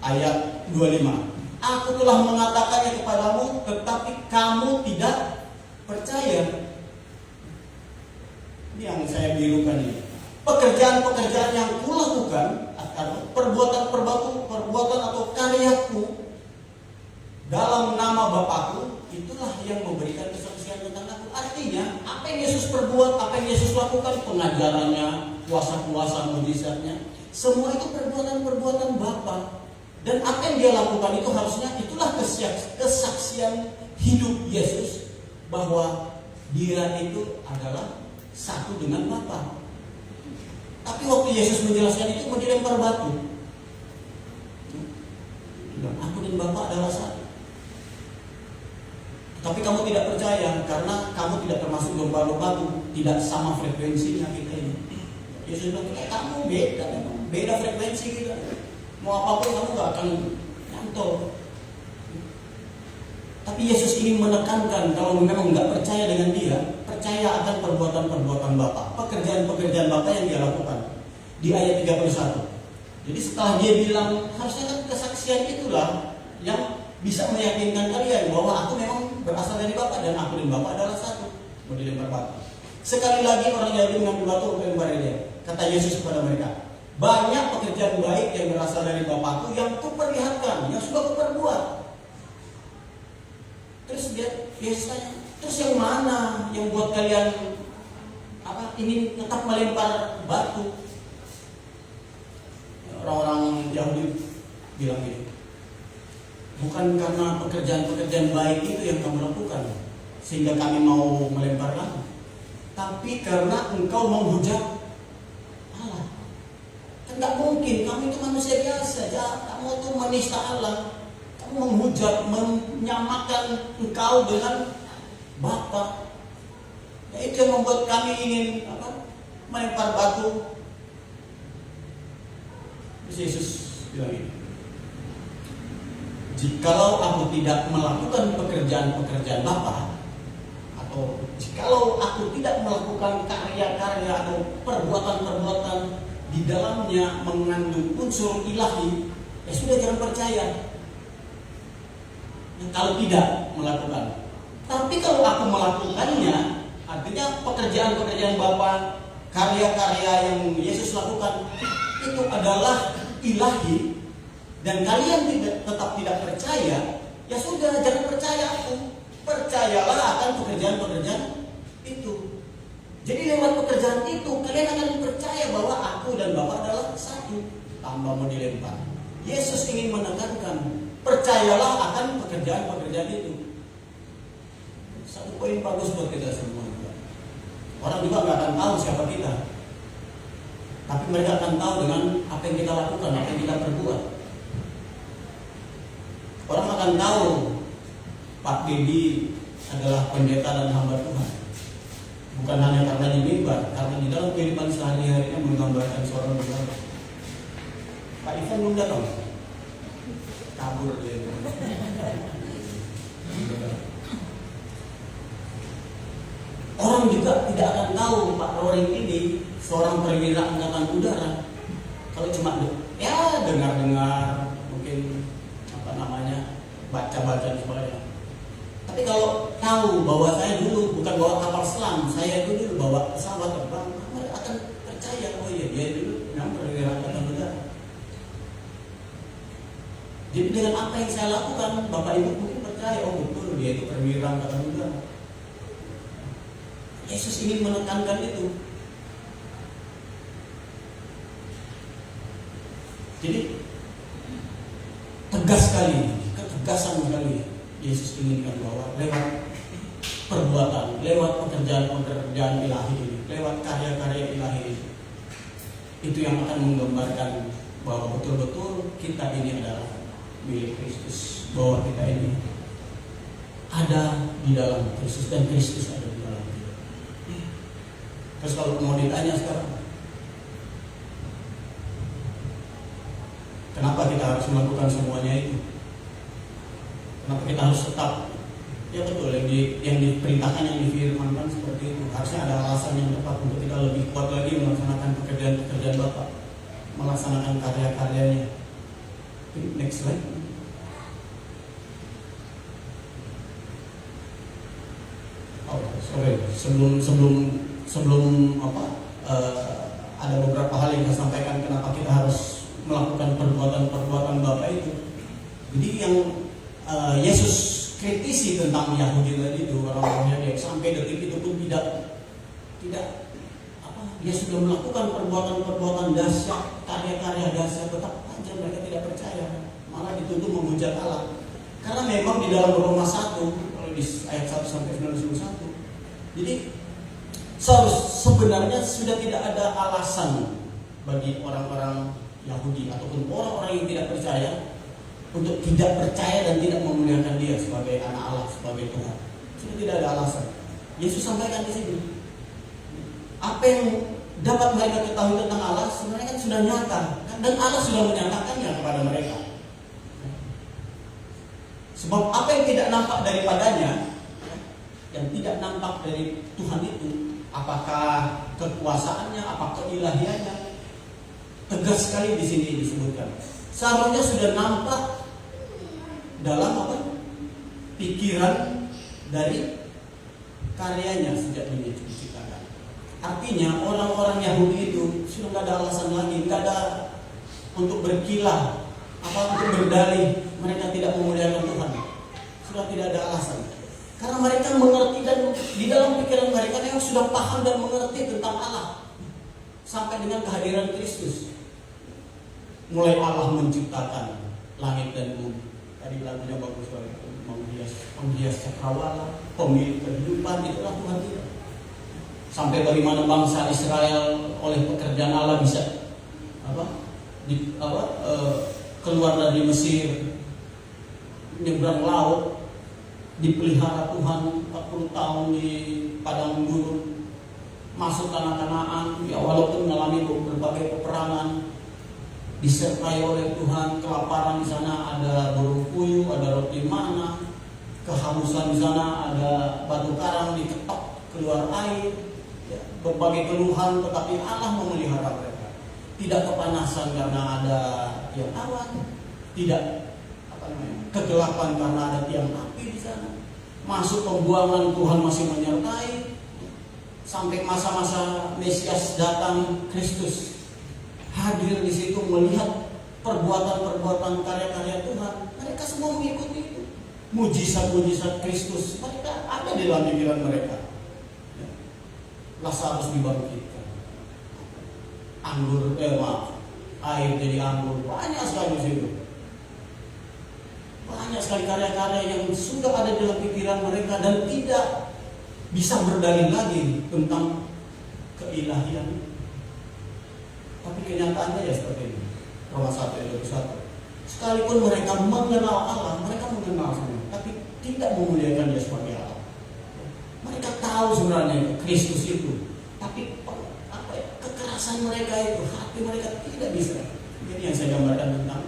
Ayat 25. Aku telah mengatakannya kepadamu, tetapi kamu tidak percaya. Ini yang saya birukan ini. Pekerjaan-pekerjaan yang kulakukan, atau perbuatan atau karyaku dalam nama Bapakku, itulah yang memberikan kesaksian tentang aku. Artinya, apa yang Yesus perbuat, apa yang Yesus lakukan, pengajarannya, kuasa-kuasa mujizatnya, semua itu perbuatan-perbuatan Bapa. Dan apa yang dia lakukan itu harusnya itulah kesaksian hidup Yesus bahwa dia itu adalah satu dengan Bapa. Tapi waktu Yesus menjelaskan itu mau dilempar batu. Aku dan Bapa adalah satu. Tapi kamu tidak percaya karena kamu tidak termasuk domba-domba itu, tidak sama frekuensinya kita ini. Yesus bilang, kamu beda frekuensi kita. Mau apapun kamu gak akan nyantol. Tapi Yesus ini menekankan kalau memang gak percaya dengan dia, percaya akan perbuatan-perbuatan Bapa, pekerjaan-pekerjaan Bapa yang dia lakukan. Di ayat 31. Jadi setelah dia bilang, harusnya kan kesaksian itulah yang bisa meyakinkan kalian bahwa aku memang berasal dari Bapa dan aku dan Bapa adalah satu. Mau dilempar batu. Sekali lagi orang Yahudi mengambil batu untuk lempar dia. Kata Yesus kepada mereka, banyak pekerjaan baik yang berasal dari Bapakku yang kuperlihatkan, yang sudah kuperbuat. Terus Yesus tanya, terus yang mana yang buat kalian ingin tetap melempar batu? Orang-orang Yahudi bilang gitu. bukan karena pekerjaan-pekerjaan baik itu yang kamu lakukan sehingga kami mau melempar kamu, tapi karena engkau menghujat Allah. Kan nggak mungkin, kamu itu manusia biasa, kamu itu menista Allah, kamu menghujat, menyamakan engkau dengan Bapa. Ya, itu yang membuat kami ingin melempar batu. Yesus bilang ini, jikalau aku tidak melakukan pekerjaan-pekerjaan Bapa, atau jikalau aku tidak melakukan karya-karya atau perbuatan-perbuatan di dalamnya mengandung unsur ilahi, ya sudah, jangan percaya. Kalau tidak melakukan, tapi kalau aku melakukannya, artinya pekerjaan-pekerjaan Bapa, karya-karya yang Yesus lakukan itu adalah ilahi, dan kalian tetap tidak percaya, ya sudah, jangan percaya aku. Percayalah akan pekerjaan-pekerjaan itu. Jadi lewat pekerjaan itu kalian akan percaya bahwa aku dan Bapa adalah satu, tanpa mau dilempar. Yesus ingin menekankan, percayalah akan pekerjaan-pekerjaan itu. Satu poin bagus buat kita semua. Orang juga nggak akan tahu siapa kita, tapi mereka akan tahu dengan apa yang kita lakukan, apa yang kita perbuat. Orang akan tahu Pak Dedi adalah pendeta dan hamba Tuhan, bukan hanya karena di mimbar, karena di dalam kehidupan sehari-harinya menggambarkan seorang pengajar. Pak Ivan belum datang, kabur dia. Orang juga tidak akan tahu Pak Roring ini seorang perwira angkatan udara kalau cuma dengar-dengar, mungkin baca-baca dan sebagainya. Tapi kalau tahu bahwa saya dulu bukan bawa kapal selam, saya itu dulu bawa pesawat terbang, mereka akan percaya, oh iya, dia dulu memang perwira angkatan udara. Jadi dengan apa yang saya lakukan, Bapak Ibu mungkin percaya, oh betul, dia itu perwira angkatan udara. Yesus ingin menekankan itu. Jadi tegas sekali, ketegasan sekali Yesus inginkan bahwa lewat perbuatan, lewat pekerjaan-pekerjaan ilahi ini, lewat karya-karya ilahi ini, itu yang akan menggambarkan bahwa betul-betul kita ini adalah milik Kristus, bahwa kita ini ada di dalam Kristus dan Kristus ada di dalam kita. Terus kalau mau ditanya sekarang, kenapa kita harus melakukan semuanya itu? Kenapa kita harus tetap? Ya betul, yang diperintahkan, yang difirmankan seperti itu. Harusnya ada alasan yang tepat untuk kita lebih kuat lagi melaksanakan pekerjaan-pekerjaan Bapak, melaksanakan karya-karyanya. Next slide. Oh, sorry. Sebelum ada beberapa hal yang saya sampaikan kenapa kita harus melakukan perbuatan-perbuatan Bapak itu. Jadi yang Yesus kritisi tentang Yahudi tadi itu, orang-orang yang sampai detik itu pun tidak dia sudah melakukan perbuatan-perbuatan dahsyat, karya-karya dahsyat, tetap aja mereka tidak percaya, malah dituduh menghujat Allah. Karena memang di dalam Roma 1 kalau di ayat 1 sampai 91, jadi sebenarnya sudah tidak ada alasan bagi orang-orang Yahudi ataupun orang-orang yang tidak percaya untuk tidak percaya dan tidak memuliakan Dia sebagai anak Allah, sebagai Tuhan. Sudah tidak ada alasan. Yesus sampaikan di sini, apa yang dapat mereka ketahui tentang Allah sebenarnya kan sudah nyata, dan Allah sudah menyatakannya kepada mereka. Sebab apa yang tidak nampak daripadanya, yang tidak nampak dari Tuhan itu, apakah kekuasaannya, apakah ilahiannya, tegas sekali di sini disebutkan. Seharusnya sudah nampak dalam pikiran dari karyanya sejak dunia diciptakan. Artinya orang-orang Yahudi itu sudah tidak ada alasan lagi, tidak ada untuk berkilah, untuk berdalih mereka tidak memuliakan Tuhan. Sudah tidak ada alasan. Karena mereka mengerti, dan di dalam pikiran mereka yang sudah paham dan mengerti tentang Allah sampai dengan kehadiran Kristus. Mulai Allah menciptakan langit dan bumi. Tadi tadi lagunya bagus banget, penghias cakrawala, pemilik kehidupan, itulah Tuhan kita. Sampai bagaimana bangsa Israel oleh pekerjaan Allah bisa keluar dari Mesir, menyeberang laut, dipelihara Tuhan 40 tahun di padang gurun, masuk tanah Kanaan, ya walaupun mengalami berbagai peperangan, disertai oleh Tuhan, kelaparan di sana ada burung puyuh, ada roti mana, kehausan di sana ada batu karang diketok keluar air, ya, berbagai keluhan, tetapi Allah memelihara mereka. Tidak kepanasan karena ada tiang awan, tidak kegelapan karena ada tiang api di sana. Masuk pembuangan Tuhan masih menyertai, sampai masa-masa Mesias datang, Kristus hadir di situ melihat perbuatan-perbuatan karya-karya Tuhan. Mereka semua mengikuti itu. Mujizat-mujizat Kristus mereka ada di dalam pikiran mereka. Lazarus dibangkitkan. Air jadi anggur, banyak sekali di situ. Banyak sekali karya-karya yang sudah ada dalam pikiran mereka dan tidak bisa berdalil lagi tentang keilahian. Tapi kenyataannya ya seperti ini. Roma 1:21. Sekalipun mereka mengenal Allah, mereka mengenal semua, tapi tidak memuliakan Dia sebagai Allah. Mereka tahu sebenarnya Kristus itu, tapi kekerasan mereka itu, hati mereka tidak bisa. Jadi yang saya gambarkan tentang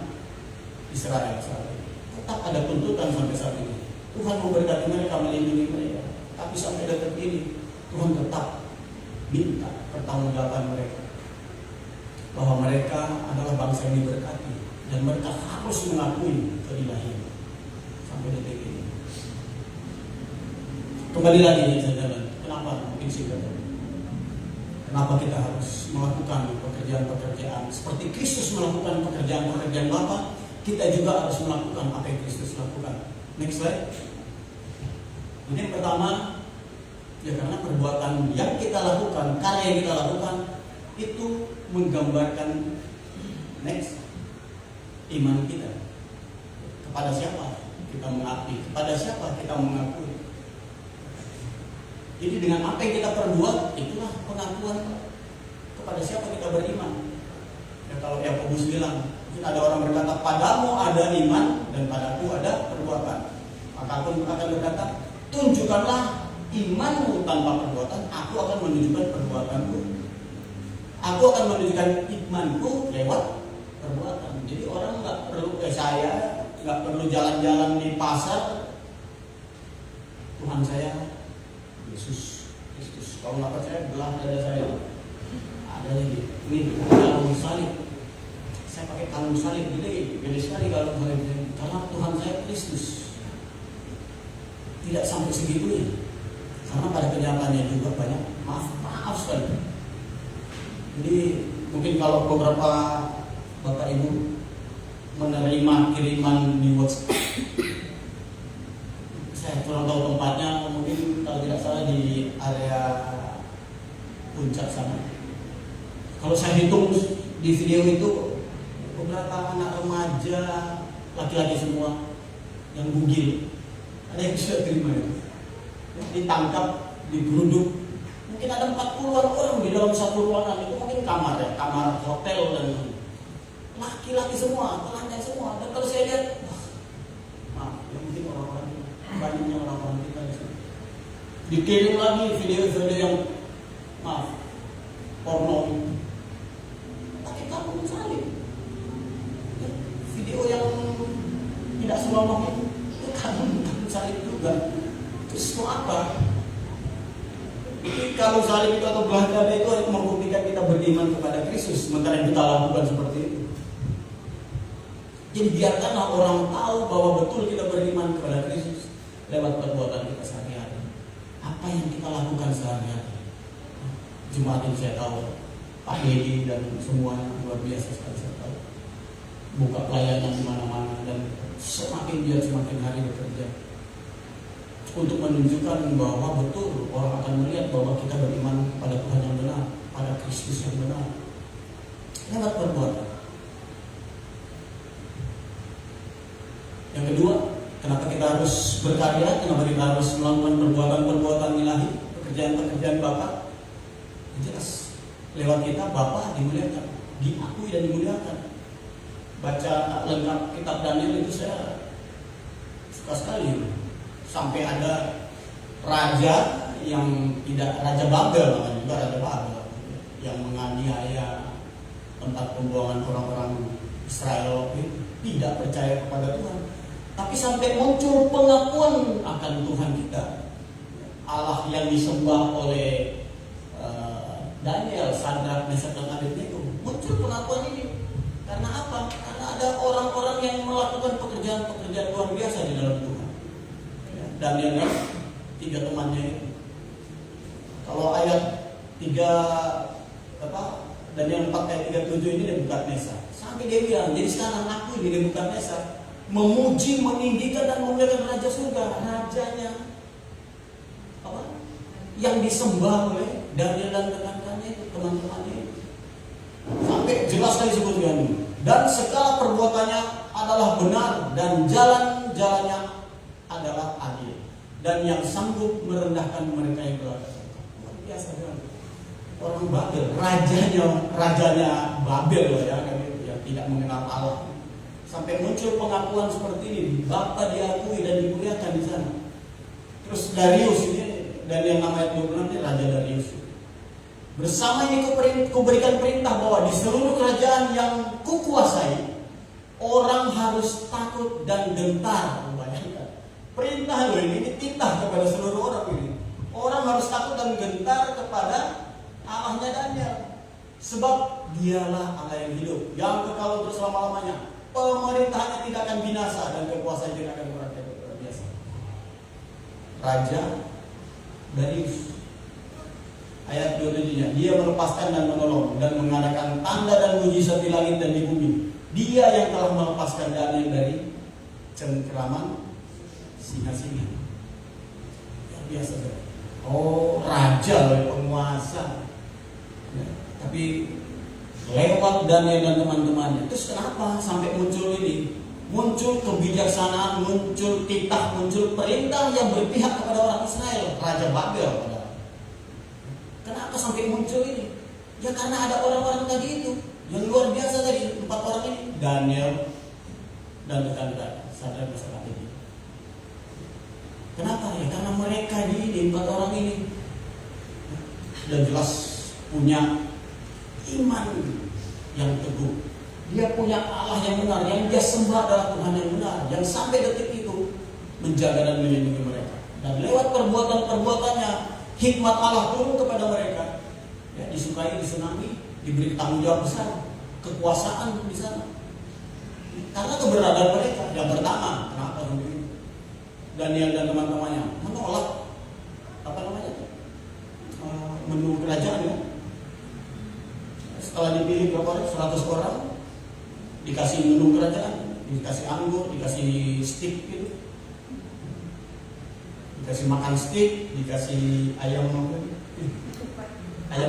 Israel saat ini. Tetap ada tuntutan sampai saat ini. Tuhan memberkati mereka, melindungi mereka. Tapi sampai detik ini Tuhan tetap minta pertanggungjawaban mereka, bahwa mereka adalah bangsa yang diberkati dan mereka harus mengakui keilahian sampai detik ini. Kembali lagi saudara, kenapa mungkin singkat? Kenapa kita harus melakukan pekerjaan-pekerjaan seperti Kristus melakukan pekerjaan-pekerjaan Bapa? Kita juga harus melakukan apa yang Kristus lakukan. Next slide. Ini yang pertama, ya karena perbuatan yang kita lakukan, karya yang kita lakukan itu menggambarkan next iman kita. Kepada siapa kita mengabdi, kepada siapa kita mengakui. Jadi dengan apa yang kita perbuat, itulah pengakuan kepada siapa kita beriman. Ya, kalau Yakobus bilang, mungkin ada orang berkata, padamu ada iman dan padaku ada perbuatan. Maka aku akan berkata, tunjukkanlah imanmu tanpa perbuatan, aku akan menunjukkan perbuatanku. Aku akan menunjukkan imanku lewat perbuatan. Jadi orang nggak perlu saya nggak perlu jalan-jalan di pasar. Tuhan saya Yesus Kristus. Kalau nggak percaya, belah dada saya. Ada lagi. Ini kalung salib. Saya pakai kalung salib gede sekali kalung salib. Karena Tuhan saya Kristus. Tidak sampai segitunya. Karena pada kenyataannya juga banyak maaf sekali. Jadi mungkin kalau beberapa Bapak Ibu menerima kiriman di WhatsApp, saya kurang tahu tempatnya, mungkin kalau tidak salah di area puncak sana. Kalau saya hitung di video itu beberapa anak remaja, laki-laki semua yang bugil, ada yang sudah terima itu, ditangkap, digeruduk. Mungkin ada 40-an orang di dalam satu ruangan, itu mungkin kamar ya, kamar hotel, dan laki-laki semua, telanjang semua. Dan kalau saya lihat, maaf, ya mungkin orang-orang banyaknya orang-orang kita di sini. Dikirim lagi video-video yang maaf, porno, pakai kalung salib. Video yang tidak senonoh itu kalung salib juga. Terus mau apa? Jadi kalau salib itu atau belah dada itu membuktikan kita beriman kepada Kristus, sementara yang kita lakukan seperti itu. Jadi biarkanlah orang tahu bahwa betul kita beriman kepada Kristus lewat perbuatan kita sehari-hari. Apa yang kita lakukan sehari-hari. Jemaat ini saya tahu, Pak Dedi dan semuanya luar biasa sekali saya tahu. Buka pelayanan di mana-mana dan semakin dia semakin hari bekerja untuk menunjukkan bahwa betul orang akan melihat bahwa kita beriman pada Tuhan yang benar, pada Kristus yang benar lewat perbuatan. Yang kedua, kenapa kita harus berkarya? Kenapa kita harus melakukan perbuatan-perbuatan ilahi, pekerjaan-pekerjaan Bapa? Jelas, lewat kita Bapa dimuliakan, diakui dan dimuliakan. Baca lengkap kitab Daniel itu saya suka sekali. Sampai ada raja yang tidak, Raja Babel namanya juga, Raja Babel, yang menganiaya tempat pembuangan orang-orang Israel itu, tidak percaya kepada Tuhan. Tapi sampai muncul pengakuan akan Tuhan kita, Allah yang disembah oleh Daniel, Sadrak, Mesak dan Abednego. Muncul pengakuan ini karena apa? Karena ada orang-orang yang melakukan pekerjaan-pekerjaan luar biasa di dalam Tuhan. Daniel dan 3 temannya itu. Kalau ayat 3 Daniel 4 ayat 37 ini Nebukadnezar. Sampai dia bilang, jadi sekarang aku ini Nebukadnezar memuji, meninggikan dan memuliakan Raja Surga, rajanya yang disembah oleh Daniel dan rekan-rekannya itu, teman-temannya. Sampai jelas sekali disebutkan, dan segala perbuatannya adalah benar dan jalan-jalannya adalah adil, dan yang sanggup merendahkan mereka yang berada. Luar biasa kan? Orang Babel, rajanya Babel ya, kan itu ya, tidak mengenal Allah. Sampai muncul pengakuan seperti ini, Bapa diakui dan dimuliakan di sana. Terus Darius ini, dan yang namanya 26 ini Raja Darius. Bersama ini kuberikan perintah bahwa di seluruh kerajaan yang kukuasai, orang harus takut dan gentar. Bayangkan, perintah loh ini titah kepada seluruh orang ini. Orang harus takut dan gentar kepada Allahnya Daniel, sebab dialah Allah yang hidup, yang kekal untuk selama-lamanya. Pemerintahannya tidak akan binasa dan kekuasaannya tidak akan luar biasa. Raja Darius, ayat 27-nya, dia melepaskan dan menolong dan mengadakan tanda dan mujizat di langit dan di bumi. Dia yang telah melepaskan Daniel dari cengkeraman singa-singa. Luar biasa. Oh, raja, penguasa. Ya, tapi lewat Daniel dan teman-temannya. Terus kenapa sampai muncul ini? Muncul kebijaksanaan, muncul titah, muncul perintah yang berpihak kepada orang Israel, Raja Babel. Kenapa sampai muncul ini? Ya karena ada orang-orang tadi itu yang luar biasa tadi, 4 orang ini, Daniel dan rekan-rekan, Sadrak, Mesak, Abednego. Kenapa? Ya karena mereka ini 4 orang ini dan jelas punya iman yang teguh. Dia punya Allah yang benar, yang dia sembah adalah Tuhan yang benar, yang sampai detik itu menjaga dan melindungi mereka. Dan lewat perbuatan-perbuatannya, hikmat Allah turun kepada mereka. Ya, disukai, disenangi, diberi tanggung jawab besar, kekuasaan di sana. Karena keberadaan mereka. Yang pertama, kenapa begitu? Daniel dan teman-temannya menolak menu kerajaan ya. Setelah dipilih berapa orang? 100 orang, dikasih menu kerajaan, dikasih anggur, dikasih steak gitu, dikasih makan steak, dikasih ayam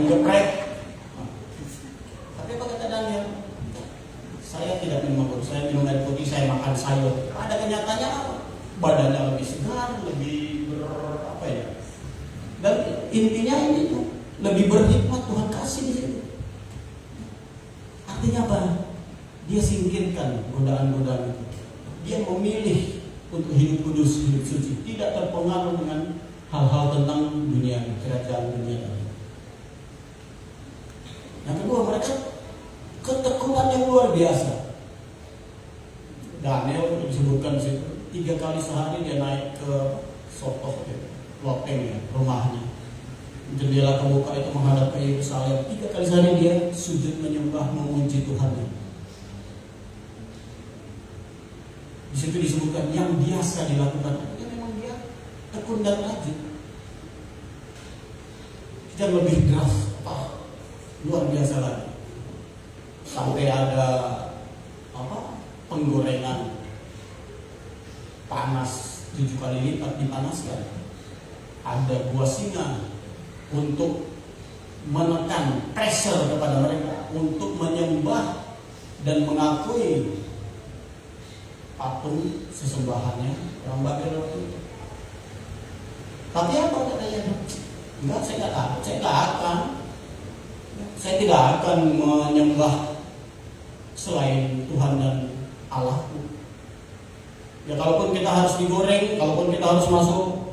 geprek. Tapi apa kata Daniel? Saya tidak minum anggur, saya minum air putih, saya makan sayur. Pada kenyataannya apa? Badannya lebih segar, lebih dan intinya ini tuh lebih berhikmat, Tuhan kasih di situ. Artinya apa? Dia singkirkan godaan-godaan itu. Dia memilih untuk hidup kudus, hidup suci, tidak terpengaruh dengan hal-hal tentang dunia, kerajaan dunia. Yang kedua, mereka ketekunan yang luar biasa. Daniel disebutkan di situ 3 kali sehari dia naik ke Sotoh, loteng rumahnya. Jendela kebuka itu menghadap ke Yerusalem. 3 kali sehari dia sujud menyembah, memuji Tuhan. Di situ disebutkan yang biasa dilakukan. Ya memang dia tekun dan rajin. Kita lebih keras, luar biasa lagi. Sampai ada penggorengan panas 7 kali lipat dipanaskan. Ada buah singa untuk menekan pressure kepada mereka untuk menyembah dan mengakui patung sesembahannya orang Babel waktu itu. Tapi apa katanya? Enggak, saya nggak takut, saya tidak akan menyembah selain Tuhan dan Allahku. Ya kalaupun kita harus digoreng, kalaupun kita harus masuk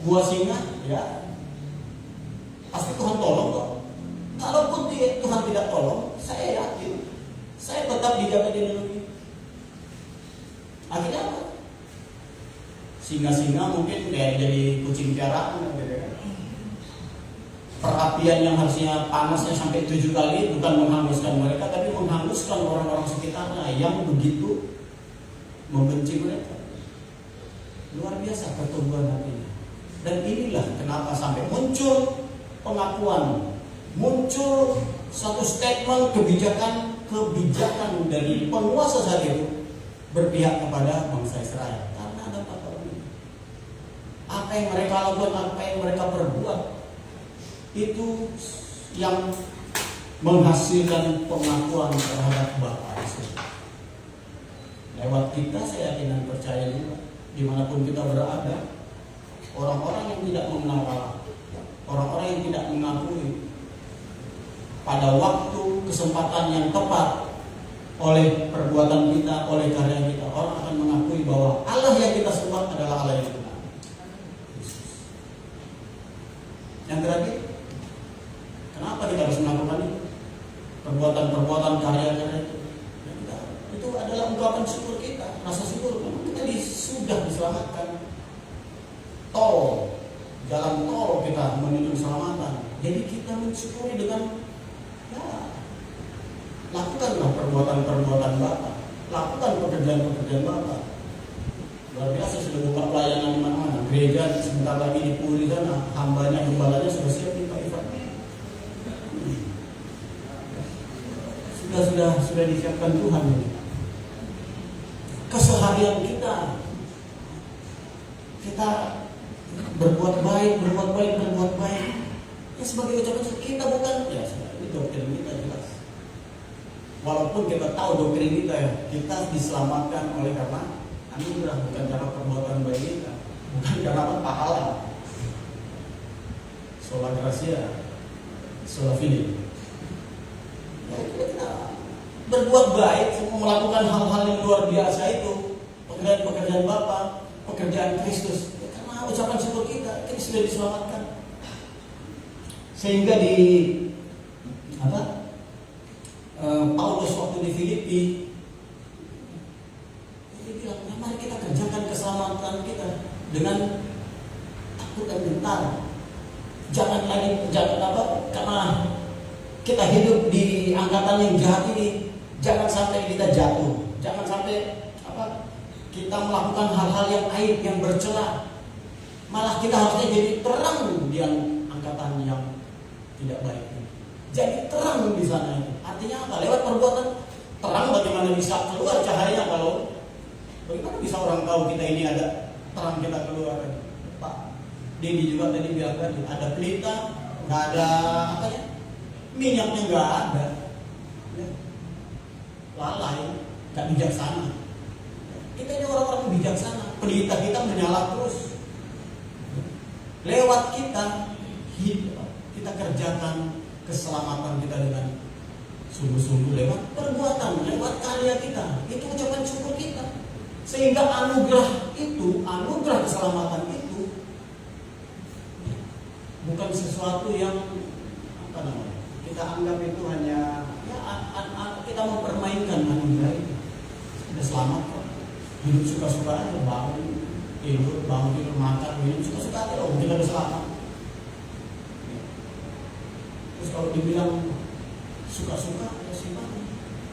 gua singa, ya pasti Tuhan tolong kok. Kalaupun Tuhan tidak tolong, saya yakin saya tetap dijaga di negeri. Akhirnya apa? Singa-singa mungkin kayak jadi kucing piaraan, gitu kan? Perapian yang harusnya panasnya sampai 7 kali bukan menghanguskan mereka, tapi menghanguskan orang-orang sekitarnya yang begitu membenci mereka. Luar biasa pertumbuhan hatinya. Dan inilah kenapa sampai muncul pengakuan, muncul satu statement kebijakan dari penguasa saat itu berpihak kepada bangsa Israel. Karena ada faktor ini. Apa yang mereka lakukan, apa yang mereka perbuat, itu yang menghasilkan pengakuan terhadap Bapa itu. Lewat kita saya yakin dan percaya juga, dimanapun kita berada, orang-orang yang tidak mengenal Allah, orang-orang yang tidak mengakui pada waktu kesempatan yang tepat oleh perbuatan kita, oleh karya kita, orang akan mengakui bahwa Allah yang kita sembah adalah Allah yang benar. Yang terakhir, kenapa kita harus melakukan itu? Perbuatan-perbuatan karya-karya itu adalah ungkapan syukur kita, rasa syukur kita sudah diselamatkan. Jalan tol kita menuju keselamatan. Jadi kita mensyukuri dengan lakukanlah perbuatan-perbuatan Bapa, lakukan pekerjaan-pekerjaan Bapa. Luar biasa sudah buka pelayanan di mana-mana. Gereja sebentar lagi di Puri sana, hambanya, gembalanya sudah siap di Pak Ivan. Sudah disiapkan Tuhan ini. Keseharian kita berbuat baik. Ya sebagai ucapan kita bukan ya ini doktrin kita jelas. Walaupun kita tahu doktrin kita diselamatkan oleh karena anugerah, bukan karena perbuatan baik kita, bukan karena pahala. Sola gratia, sola fide. Ya, kita berbuat baik, melakukan hal-hal yang luar biasa itu, pekerjaan Bapa, pekerjaan Kristus. Ya, karena ucapan syukur kita sudah diselamatkan. Sehingga Paulus waktu di Filipi dia bilang, mari kita kerjakan keselamatan kita dengan takut dan gentar. Karena kita hidup di angkatan yang jahat ini, jangan sampai kita jatuh, jangan sampai kita melakukan hal-hal yang aib, yang bercela. Malah kita harusnya jadi terang di angkatan yang tidak baik. Jadi terang di sana itu. Artinya apa? Lewat perbuatan terang bagaimana bisa keluar cahaya bagaimana bisa orang tahu kita ini ada terang kita keluar? Pak Dini juga tadi bilang tadi ada pelita, nggak ada minyaknya nggak ada, lalai, nggak bijaksana. Kita ini orang-orang bijaksana. Pelita kita menyala terus. Lewat kita kerjakan keselamatan kita dengan sungguh-sungguh lewat perbuatan, lewat karya kita. Itu ucapan syukur kita. Sehingga anugerah keselamatan itu bukan sesuatu yang kita anggap itu hanya kita mempermainkan anugerah itu. Sudah selamat kok. Hidup suka-suka aja, bangun tidur, makan, minum suka-suka aja loh, kita udah selamat. Terus kalau dibilang suka-suka, ya siapa?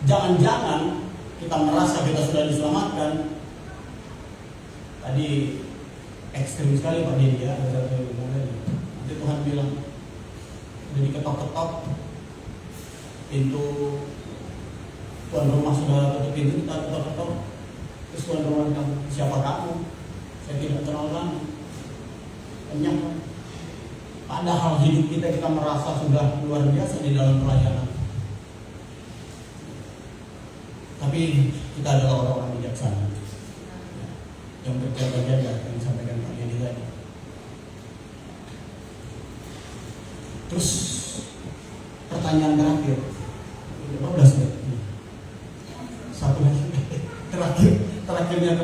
Jangan-jangan kita merasa kita sudah diselamatkan. Tadi ekstrim sekali Pak Didi ya, nanti Tuhan bilang udah diketok-ketok pintu, tuan rumah sudah tutup pintu, kita ketok-ketok. Terus tuan rumah bilang, siapa kamu? Saya tidak kenal kamu. Kenyang. Padahal hidup kita merasa sudah luar biasa di dalam pelayanan. Tapi kita adalah orang-orang bijaksana. yang berjaga-jaga yang disampaikan Pak Dedi tadi. Terus pertanyaan terakhir, 15 menit. Satu lagi terakhirnya.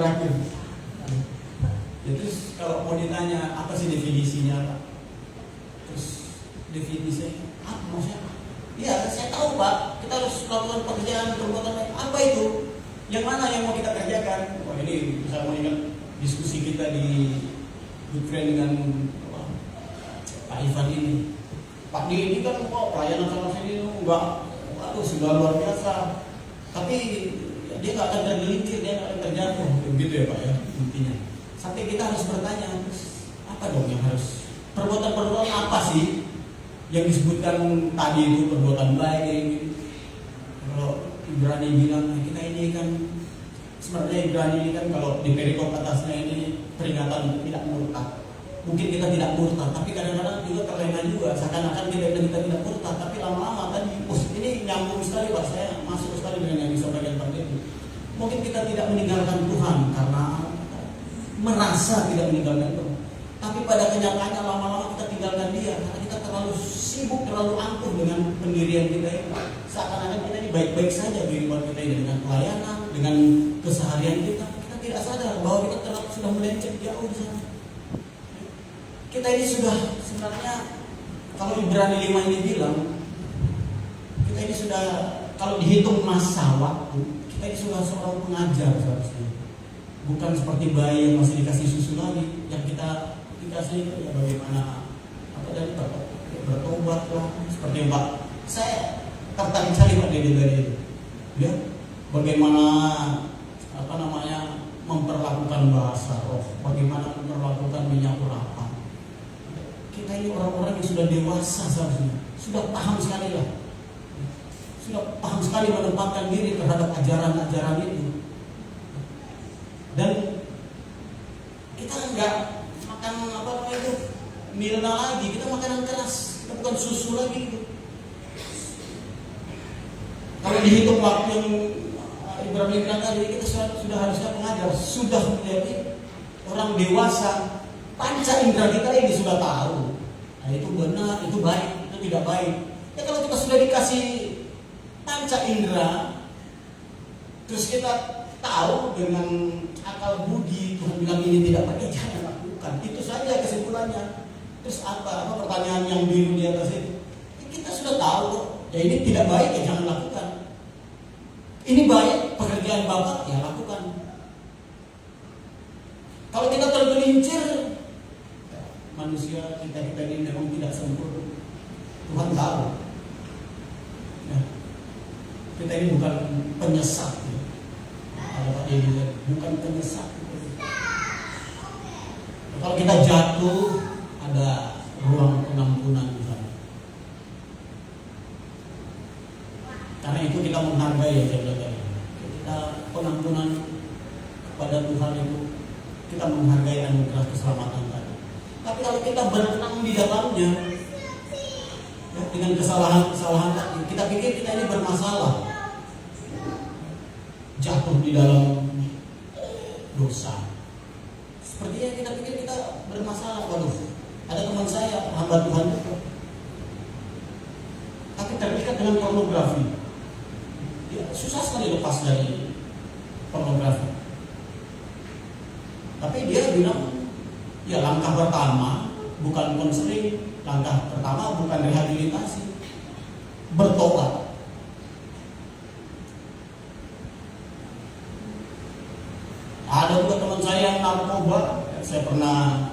Ya, terus kalau mau ditanya apa sih definisinya Pak? Terus definisinya apa maksudnya? Iya, saya tahu Pak, kita harus melakukan pekerjaan perbuatan baik. Apa itu? Yang mana yang mau kita kerjakan? Wah, ini bisa mengingat diskusi kita di Good Friend dengan Pak Ivan ini. Pak D ini kan pelayanan sama sini enggak, waduh sudah luar biasa. Tapi ya, dia nggak akan tergelincir, dia nggak akan terjatuh, begitu ya Pak ya intinya. Sampai kita harus bertanya, apa dong yang harus perbuatan apa sih yang disebutkan tadi itu perbuatan baik ini? Kalau Ibrani bilang kita ini kan sebenarnya Ibrani ini kan kalau di perikop atasnya ini peringatan tidak murtad. Mungkin kita tidak murtad, tapi kadang-kadang juga terlena juga. Seakan-akan kita tidak murtad, tapi lama-lama tadi, ini nyambung sekali Pak. Saya masuk sekali dengan yang disampaikan Pak Dedi. Mungkin kita tidak meninggalkan Tuhan karena merasa tidak meninggalkan Tuhan. Tapi pada kenyataannya lama-lama kita tinggalkan Dia karena kita terlalu sibuk, terlalu angkuh dengan pendirian kita ini. Seakan-akan kita ini baik-baik saja kehidupan kita ini dengan pelayanan, dengan keseharian kita. Kita tidak sadar bahwa kita sudah melenceng jauh di sana. Kita ini sudah sebenarnya kalau Ibrani 5 ini bilang kita ini sudah kalau dihitung masa waktu kita ini sudah seorang pengajar seharusnya, bukan seperti bayi yang masih dikasih susu lagi yang kita dikasih ya bagaimana apa tadi Pak bertobat lah seperti yang Pak saya tertarik sekali Pak Dedi tadi ya bagaimana apa namanya memperlakukan bahasa roh, bagaimana memperlakukan minyak urapan. Kita ini orang-orang yang sudah dewasa seharusnya, sudah paham sekali lah, sudah paham sekali menempatkan diri terhadap ajaran-ajaran itu. Dan kita enggak makan apa namanya itu milna lagi, kita makanan keras, kita bukan susu lagi gitu. Kalau dihitung waktu yang Ibrani bilang tadi, kita sudah harusnya pengajar, sudah menjadi orang dewasa. Panca indera kita ini sudah tahu, nah itu benar, itu baik, itu tidak baik. Ya kalau kita sudah dikasih panca indera, terus kita tahu dengan akal budi Tuhan bilang ini tidak baik, jangan lakukan. Itu saja kesimpulannya. Terus apa pertanyaan yang biru di atas itu? Ya, kita sudah tahu, ya ini tidak baik, ya jangan lakukan. Ini baik, pekerjaan Bapak, ya lakukan. Kalau kita tergelincir, manusia kita ini memang tidak sempurna. Tuhan tahu. Ya. Kita ini bukan penyesat. Ya. Ada Pak Dedi, bukan penyesat. Kalau kita jatuh, ada ruang pengampunan di sana. Karena itu kita menghargai ya saudara. Kita pengampunan kepada Tuhan itu kita menghargai anugerah keselamatan tadi. Tapi kalau kita berenang di dalamnya ya, dengan kesalahan-kesalahan tadi, kita pikir kita ini bermasalah, jatuh di dalam dosa. Sepertinya kita pikir kita bermasalah. Waduh, ada teman saya hamba Tuhan itu, tapi terikat dengan pornografi. Ya, susah sekali lepas dari pornografi. Tapi dia bilang, ya langkah pertama bukan konseling, langkah pertama bukan rehabilitasi, bertobat. Ada juga teman saya yang narkoba, saya pernah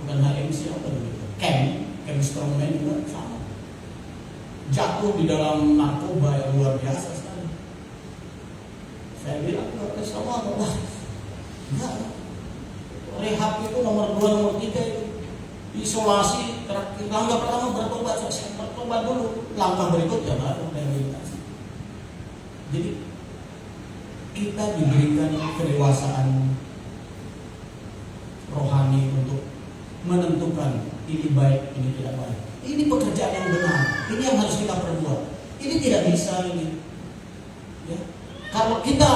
bukan HMC apa begitu, camp strongman juga sama, jatuh di dalam narkoba yang luar biasa sekali. Saya bilang, sama apa? Enggak. Rehab itu nomor 2, nomor 3 itu isolasi terakhir. Langkah pertama bertobat, saya bertobat dulu. Langkah berikutnya baru rehabilitasi. Jadi kita diberikan kedewasaan rohani untuk menentukan ini baik, ini tidak baik. Ini pekerjaan yang benar. Ini yang harus kita perbuat. Ini tidak bisa ini. Ya. Kalau kita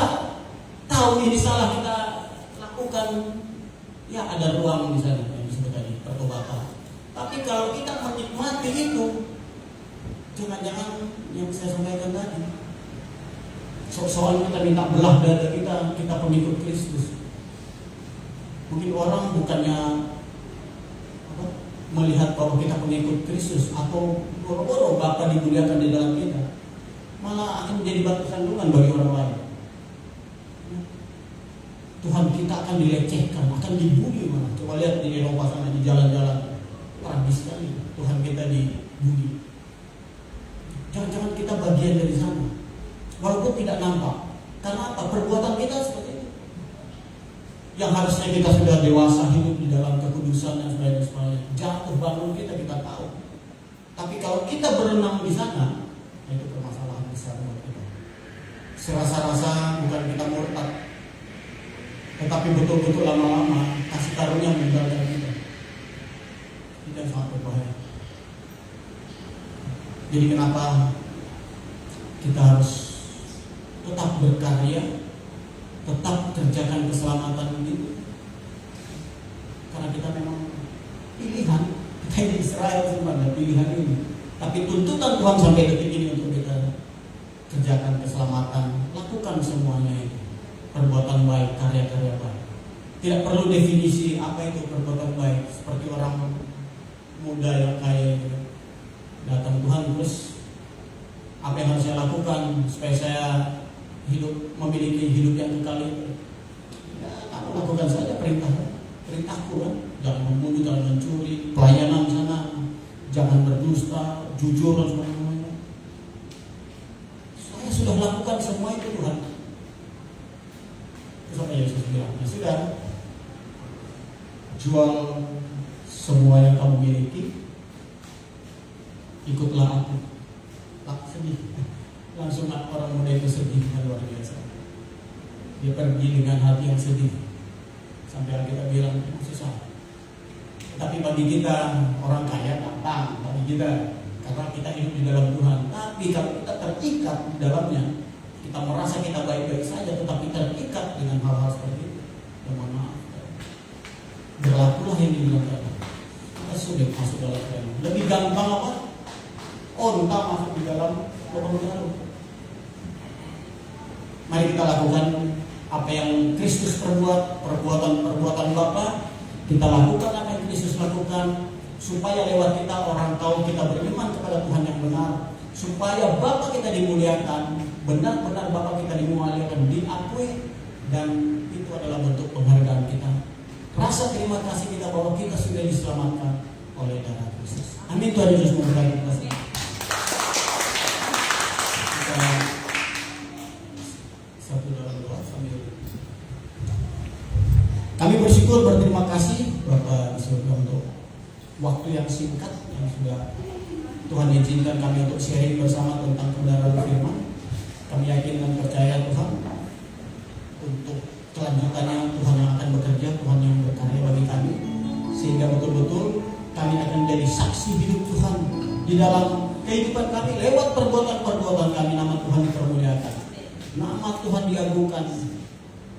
tahu ini salah, kita lakukan. melakukan, ya ada ruang di sana yang disebut tadi pertobatan. Tapi kalau kita menikmati itu, jangan-jangan yang saya sampaikan tadi, soal kita minta belah dada kita pengikut Kristus. Mungkin orang bukannya melihat bahwa kita pengikut Kristus atau boro-boro Bapa dimuliakan di dalam kita, malah akan menjadi batu sandungan bagi orang lain. Tuhan kita akan dilecehkan, akan dibully malah. Coba lihat di Eropa sana, di jalan-jalan, tragis sekali Tuhan kita dibully. Jangan-jangan kita bagian dari sana, walaupun tidak nampak. Karena apa? Perbuatan kita seperti itu. Yang harusnya kita sudah dewasa, hidup di dalam kekudusan dan sebagainya, jatuh bangun kita tahu. Tapi kalau kita berenang di sana, itu permasalahan besar buat kita. Serasa-rasa bukan kita murtad, tetapi betul-betul lama-lama kasih karunia meninggalkan kita. Itu yang sangat berbahaya. Jadi kenapa kita harus tetap berkarya, tetap kerjakan keselamatan itu? Karena kita memang pilihan, kita ini Israel sebenarnya pilihan ini. Tapi tuntutan Tuhan sampai detik ini untuk kita kerjakan keselamatan, lakukan semuanya itu. Perbuatan baik, karya-karya baik. Tidak perlu definisi apa itu perbuatan baik. Seperti orang muda yang kaya itu, datang Tuhan, terus apa yang harus saya lakukan supaya saya memiliki hidup yang kekal itu? Ya, kamu lakukan saja perintahku kan. Jangan membunuh, jangan mencuri, pelayanan sana, jangan berdusta, jujur dan sebagainya. Saya sudah lakukan semua itu Tuhan. Terus Yesus bilang, ya sudah, jual semua yang kamu miliki, ikutlah aku. Sedih. Langsung orang muda itu sedih, luar biasa. Dia pergi dengan hati yang sedih. Sampai kita bilang, susah. Tapi bagi kita, orang kaya gampang. Bagi kita, karena kita hidup di dalam Tuhan. Tapi kalau kita terikat di dalamnya, kita merasa kita baik-baik saja, tetapi terikat dengan hal-hal seperti itu, ya mohon maaf, berlakulah yang dibilang tadi. Kita sulit masuk dalam tema. Lebih gampang apa? Onta masuk di dalam lubang jarum. Mari kita lakukan apa yang Kristus perbuat, perbuatan Bapa. Kita lakukan apa yang Kristus lakukan, supaya lewat kita orang tahu kita beriman kepada Tuhan yang benar, supaya Bapa kita dimuliakan, benar-benar Bapa kita dimuliakan, diakui, dan itu adalah bentuk penghargaan kita. Rasa terima kasih kita bahwa kita sudah diselamatkan oleh darah Kristus. Amin. Tuhan Yesus memberkati kita. Satu dalam doa sambil kami bersyukur, berterima kasih Bapak di surga untuk waktu yang singkat yang sudah Tuhan izinkan kami untuk sharing bersama tentang kebenaran firman. Kami yakin dan percaya Tuhan, untuk kelanjutannya Tuhan yang akan bekerja, Tuhan yang berkarya bagi kami, sehingga betul-betul kami akan menjadi saksi hidup Tuhan di dalam kehidupan kami. Lewat perbuatan-perbuatan kami, nama Tuhan dipermuliakan, nama Tuhan diagungkan,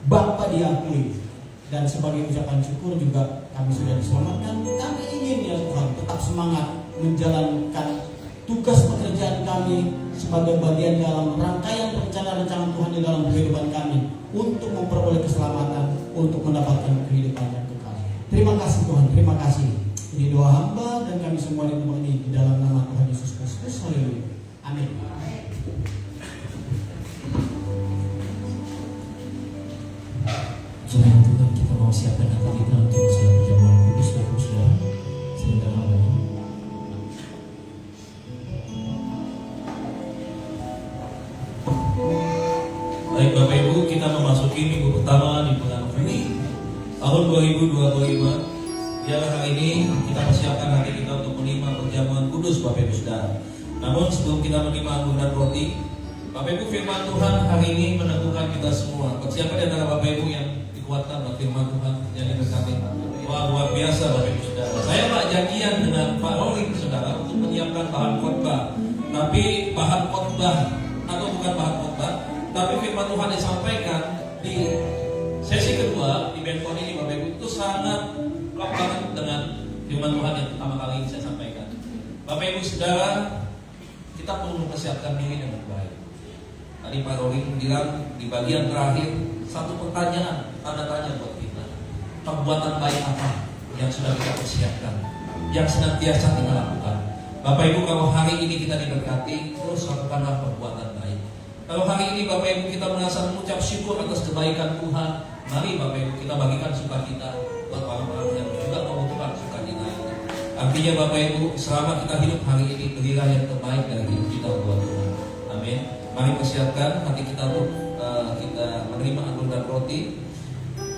Bapa diakui. Dan sebagai ucapan syukur juga kami sudah diselamatkan. Kami ingin ya Tuhan tetap semangat menjalankan tugas pekerjaan kami sebagai bagian dalam rangkaian rencana-rencana Tuhan di dalam kehidupan kami, untuk memperoleh keselamatan, untuk mendapatkan kehidupan yang kekal. Terima kasih Tuhan, terima kasih. Ini doa hamba dan kami semua di tempat ini, di dalam nama Tuhan Yesus Kristus. Haleluya. Amin. Jangan Tuhan, kita mau siapkan hati kita untuk masalah perjamuan kudus, Bapak Saudara, sehingga hambanya. Baik Bapak Ibu, kita memasuki minggu pertama di bulan Juni tahun 2025. Biarlah hari ini kita persiapkan hati kita untuk menerima perjamuan kudus Bapak Ibu Saudara. Namun sebelum kita menerima anggur dan roti, Bapak Ibu, firman Tuhan hari ini menentukan kita semua. Siapa di antara Bapak Ibu yang dikuatkan oleh firman Tuhan yang diberkati? Wah, luar biasa Bapak Ibu Saudara. Saya Pak janjian dengan Pak Roling Saudara untuk menyiapkan bahan khotbah. Tapi bahan khotbah atau bukan bahan khotbah, tapi firman Tuhan disampaikan di sesi kedua di handphone ini Bapak Ibu itu sangat klop banget dengan firman Tuhan yang pertama kali ini saya sampaikan. Bapak Ibu Saudara, kita perlu mempersiapkan diri dengan baik. Tadi Pak Rory bilang di bagian terakhir satu pertanyaan, tanda tanya buat kita. Perbuatan baik apa yang sudah kita persiapkan, yang senantiasa kita lakukan? Bapak Ibu, kalau hari ini kita diberkati, terus lakukanlah perbuatan baik. Kalau hari ini Bapak Ibu kita merasa mengucap syukur atas kebaikan Tuhan, mari Bapak Ibu kita bagikan sukacita buat orang-orang yang juga membutuhkan sukacita itu. Artinya Bapak Ibu, selama kita hidup hari ini, berilah yang terbaik dari hidup kita buat Tuhan. Amin. Mari persiapkan hati kita untuk kita menerima anggur dan roti,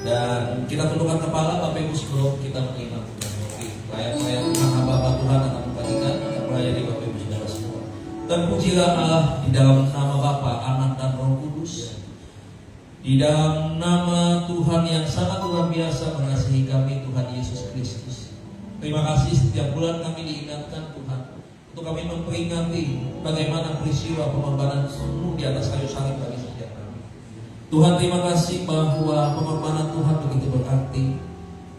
dan kita tundukkan kepala Bapak Ibu sebelum kita menerima anggur dan roti. Layak-layak Tuhan hamba Tuhan akan membagikan, akan melayani Bapak Ibu Saudara semua. Dan pujilah Allah di dalam nama Bapa, Anak dan Roh Kudus. Di dalam nama Tuhan yang sangat luar biasa mengasihi kami, Tuhan Yesus Kristus. Terima kasih setiap bulan kami diingatkan Tuhan, untuk kami memperingati bagaimana peristiwa pengorbanan sungguh di atas kayu salib bagi setiap kami. Tuhan, terima kasih bahwa pengorbanan Tuhan begitu berarti,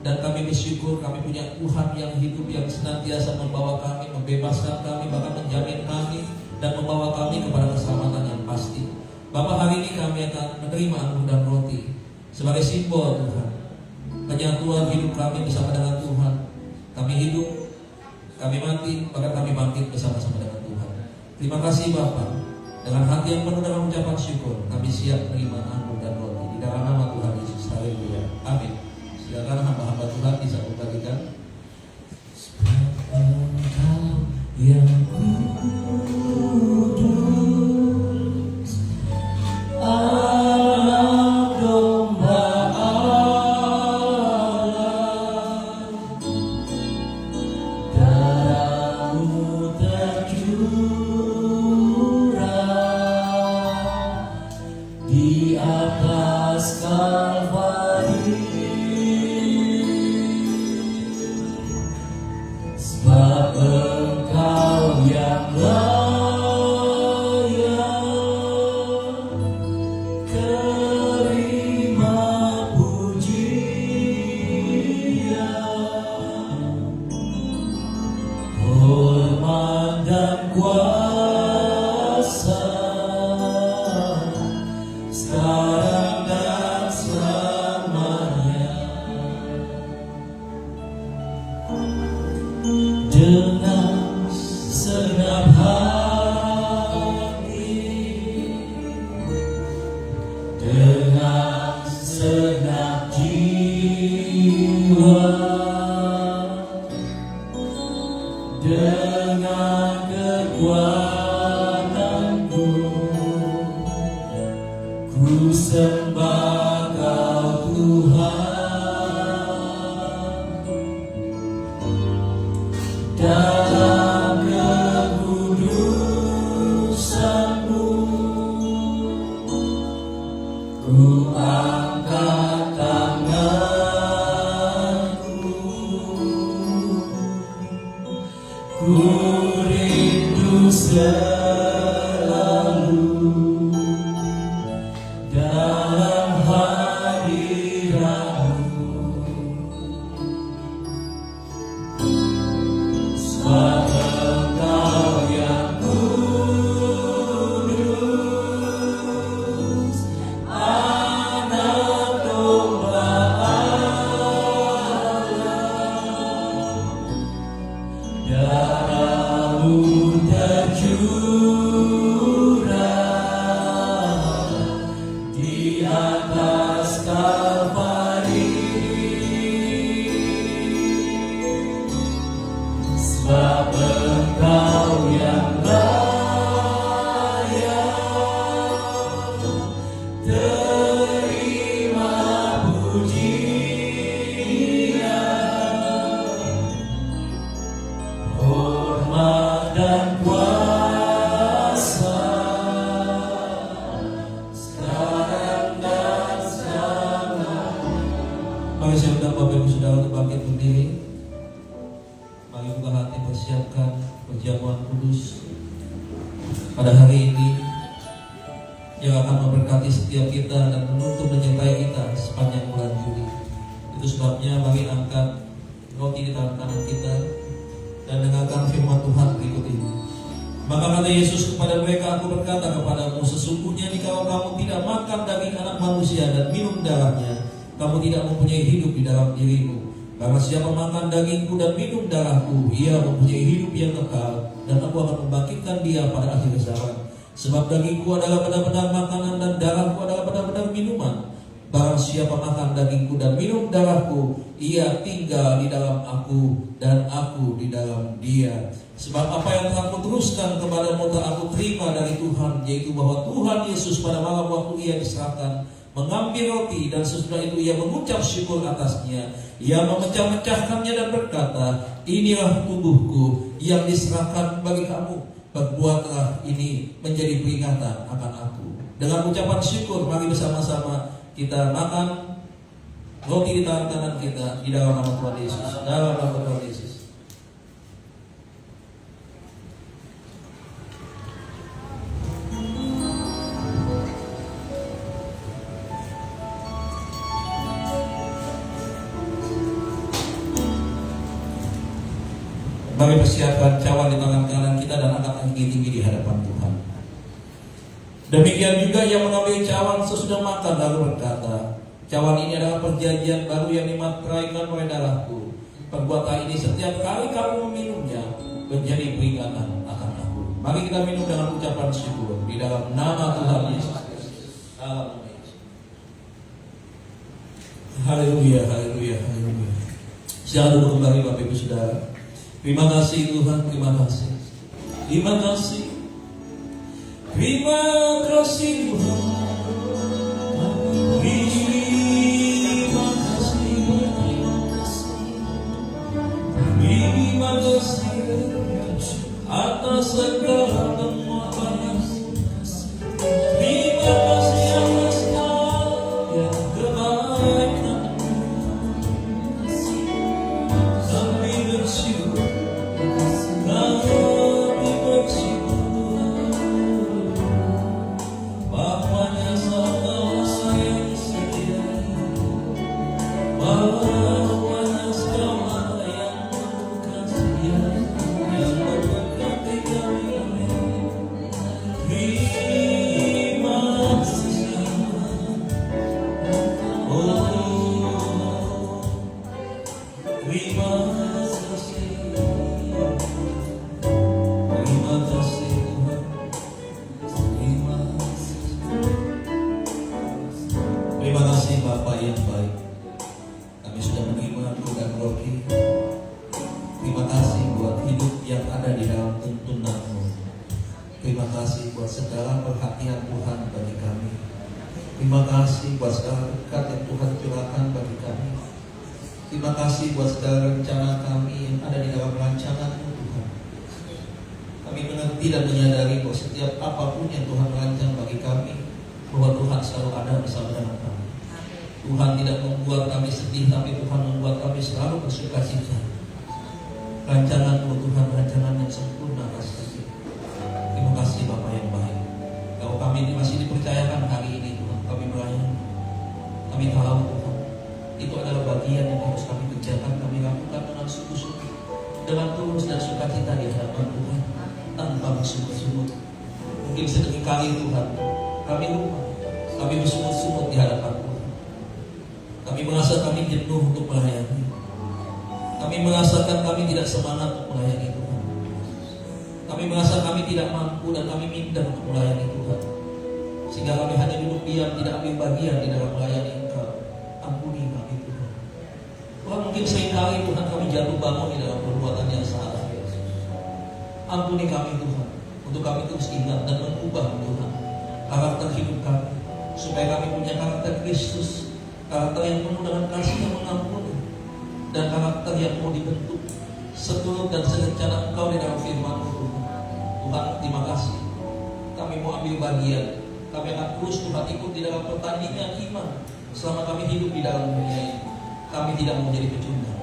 dan kami bersyukur kami punya Tuhan yang hidup, yang senantiasa membawa kami, membebaskan kami, bahkan menjamin kami dan membawa kami kepada keselamatan yang pasti. Bapak, hari ini kami akan menerima anggur dan roti sebagai simbol Tuhan penyatuan hidup kami bersama dengan Tuhan. Kami hidup, kami mati, bahkan kami bangkit bersama-sama dengan Tuhan. Terima kasih Bapak. Dengan hati yang penuh dengan ucapan syukur, kami siap menerima anggur dan roti di dalam nama Tuhan Yesus. Haleluya. Amin. Silakan hamba-hamba Tuhan bisa membagikan. Engkau yang kudus, Anak domba Allah, darah-Mu tercurah di atas Kalvari. Sebab Engkau yang layak terima pujian, hormat dan kuasa sekarang dan selamanya. Dengan segenap hati, dengan segenap jiwa, dengan kekuatanku, ku sembah Kau Tuhan. Dalam kekudusan-Mu, ku angkat tanganku, ku rindu selalu dalam hadirat-Mu. Sebab Engkau yang kudus, Anak domba Allah, darah-Mu tercurah di atas Kalvari. Sebab Engkau yang layak terima pujian, hormat dan kuasa sekarang dan selamanya. Mari saya undang Bapak Ibu Saudara untuk bangkit berdiri. Mari buka hati, persiapkan perjamuan kudus pada hari ini yang akan memberkati setiap kita dan menuntut menyertai kita sepanjang bulan Juli. Itu sebabnya mari angkat roti di tangan kanan kita dan dengarkan firman Tuhan berikut ini. Maka kata Yesus kepada mereka, aku berkata kepadamu, sesungguhnya jika kamu tidak makan daging anak manusia dan minum darahnya, kamu tidak mempunyai hidup di dalam dirimu. Karena siapa makan dagingku dan minum darahku, ia mempunyai hidup yang kekal, dan aku akan membangkitkan dia pada akhir zaman. Sebab dagingku adalah benar-benar makanan dan darahku adalah benar-benar minuman. Barang siapa makan dagingku dan minum darahku, ia tinggal di dalam aku dan aku di dalam dia. Sebab apa yang telah kuteruskan kepadamu telah aku terima dari Tuhan, yaitu bahwa Tuhan Yesus pada malam waktu ia diserahkan mengambil roti, dan sesudah itu ia mengucap syukur atasnya. Ia memecah-mecahkannya dan berkata, inilah tubuhku yang diserahkan bagi kamu. Perbuatlah ini menjadi peringatan akan aku. Dengan ucapan syukur, mari bersama-sama kita makan roti di tangan kanan kita di dalam nama Tuhan Yesus. Dalam nama Tuhan Yesus. Mari persiapkan cawan di tangan kanan kita dan angkat tinggi-tinggi di hadapan Tuhan. Demikian juga yang mengambil cawan sesudah makan lalu berkata, cawan ini adalah perjanjian baru yang dimateraikan oleh darahku. Perbuatan ini setiap kali kamu meminumnya menjadi peringatan akan aku. Mari kita minum dengan ucapan syukur di dalam nama Tuhan Yesus. Dalam nama Yesus. Haleluya, haleluya, haleluya. Silakan duduk kembali Bapak Ibu Saudara. Terima kasih Tuhan, terima kasih. Terima kasih. Terima kasih Tuhan. Terima kasih. Terima kasih atas segala kemurahan. Terima kasih atas segala kebaikan. Kami bersyukur. Terima kasih Bapak yang baik. Kami sudah menerima bukan roti. Terima kasih buat hidup yang ada di dalam tuntunan-Mu. Terima kasih buat segala perhatian Tuhan bagi kami. Terima kasih buat segala berkat yang Tuhan curahkan bagi kami. Terima kasih buat segala rencana kami yang ada di dalam rancangan-Mu Tuhan. Kami mengerti dan menyadari bahwa setiap apapun yang Tuhan rancang bagi kami, bahwa Tuhan selalu ada bersama dengan kami. Tuhan tidak membuat kami sedih, tapi Tuhan membuat kami selalu bersukacita. Rancangan-Mu Tuhan, rancangan yang sempurna atas kami. Terima kasih Bapa yang baik. Kalau kami masih dipercayakan hari ini Tuhan, kami melayani. Kami tahu Tuhan, itu adalah bagian yang harus kami kerjakan, kami lakukan dengan sungguh-sungguh, dengan tulus dan sukacita di hadapan Tuhan, tanpa bersungut-sungut. Mungkin seringkali Tuhan, kami lupa, kami bersungut-sungut di hadapan Tuhan. Kami merasa kami jenuh untuk melayani. Kami merasakan kami tidak semangat untuk melayani Tuhan. Kami merasa kami tidak mampu dan kami minder untuk melayani Tuhan. Sehingga kami hanya duduk diam, tidak ambil bagian di dalam melayani Engkau. Ampuni kami Tuhan. Tuhan, mungkin seringkali Tuhan kami jatuh bangun di dalam perbuatan yang salah. Ampuni kami Tuhan. Untuk kami terus ingat dan mengubah Tuhan karakter hidup kami, supaya kami punya karakter Kristus, karakter yang penuh dengan kasih yang mengampuni, dan karakter yang mau dibentuk seturut dan serencana Engkau di dalam firman-Mu Tuhan. Tuhan, terima kasih. Kami mau ambil bagian. Kami akan terus Tuhan ikut di dalam pertandingan iman selama kami hidup di dalam dunia ini. Kami tidak mau menjadi pecundang.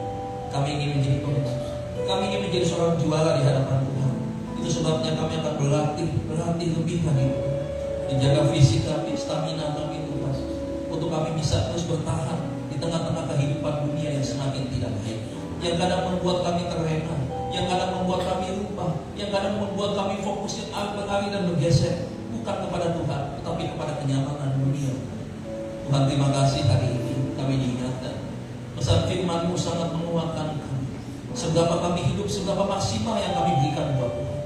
Kami ingin menjadi pemenang. Kami ingin menjadi seorang juara di hadapan Tuhan. Itu sebabnya kami akan berlatih lebih lagi, menjaga fisik kami, stamina kami Tuhan, untuk kami bisa terus bertahan di di tengah-tengah kehidupan dunia yang semakin tidak baik, yang kadang membuat kami terlena, yang kadang membuat kami lupa, yang kadang membuat kami fokusnya beralih dan bergeser bukan kepada Tuhan, tetapi kepada kenyamanan dunia. Tuhan, terima kasih hari ini kami diingatkan. Pesan firman-Mu sangat menguatkan kami. Seberapa kami hidup, seberapa maksimal yang kami berikan buat Tuhan.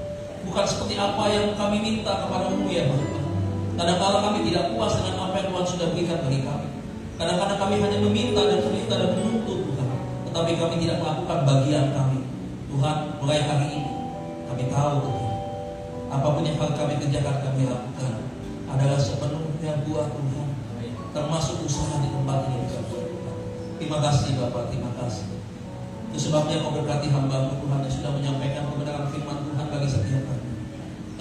Bukan seperti apa yang kami minta kepada-Mu ya Bapa. Kadang-kadang kami tidak puas dengan apa yang Tuhan sudah berikan bagi kami. Kadang-kadang kami hanya meminta dan menuntut Tuhan, tetapi kami tidak melakukan bagian kami. Tuhan, mulai hari ini kami tahu Tuhan, apapun yang kami kerjakan, kami lakukan adalah sepenuhnya buah Tuhan, termasuk usaha di tempat ini Tuhan. Terima kasih Bapak, terima kasih. Itu sebabnya Kau berkati hamba-Mu Tuhan yang sudah menyampaikan kebenaran firman Tuhan bagi setiap kami.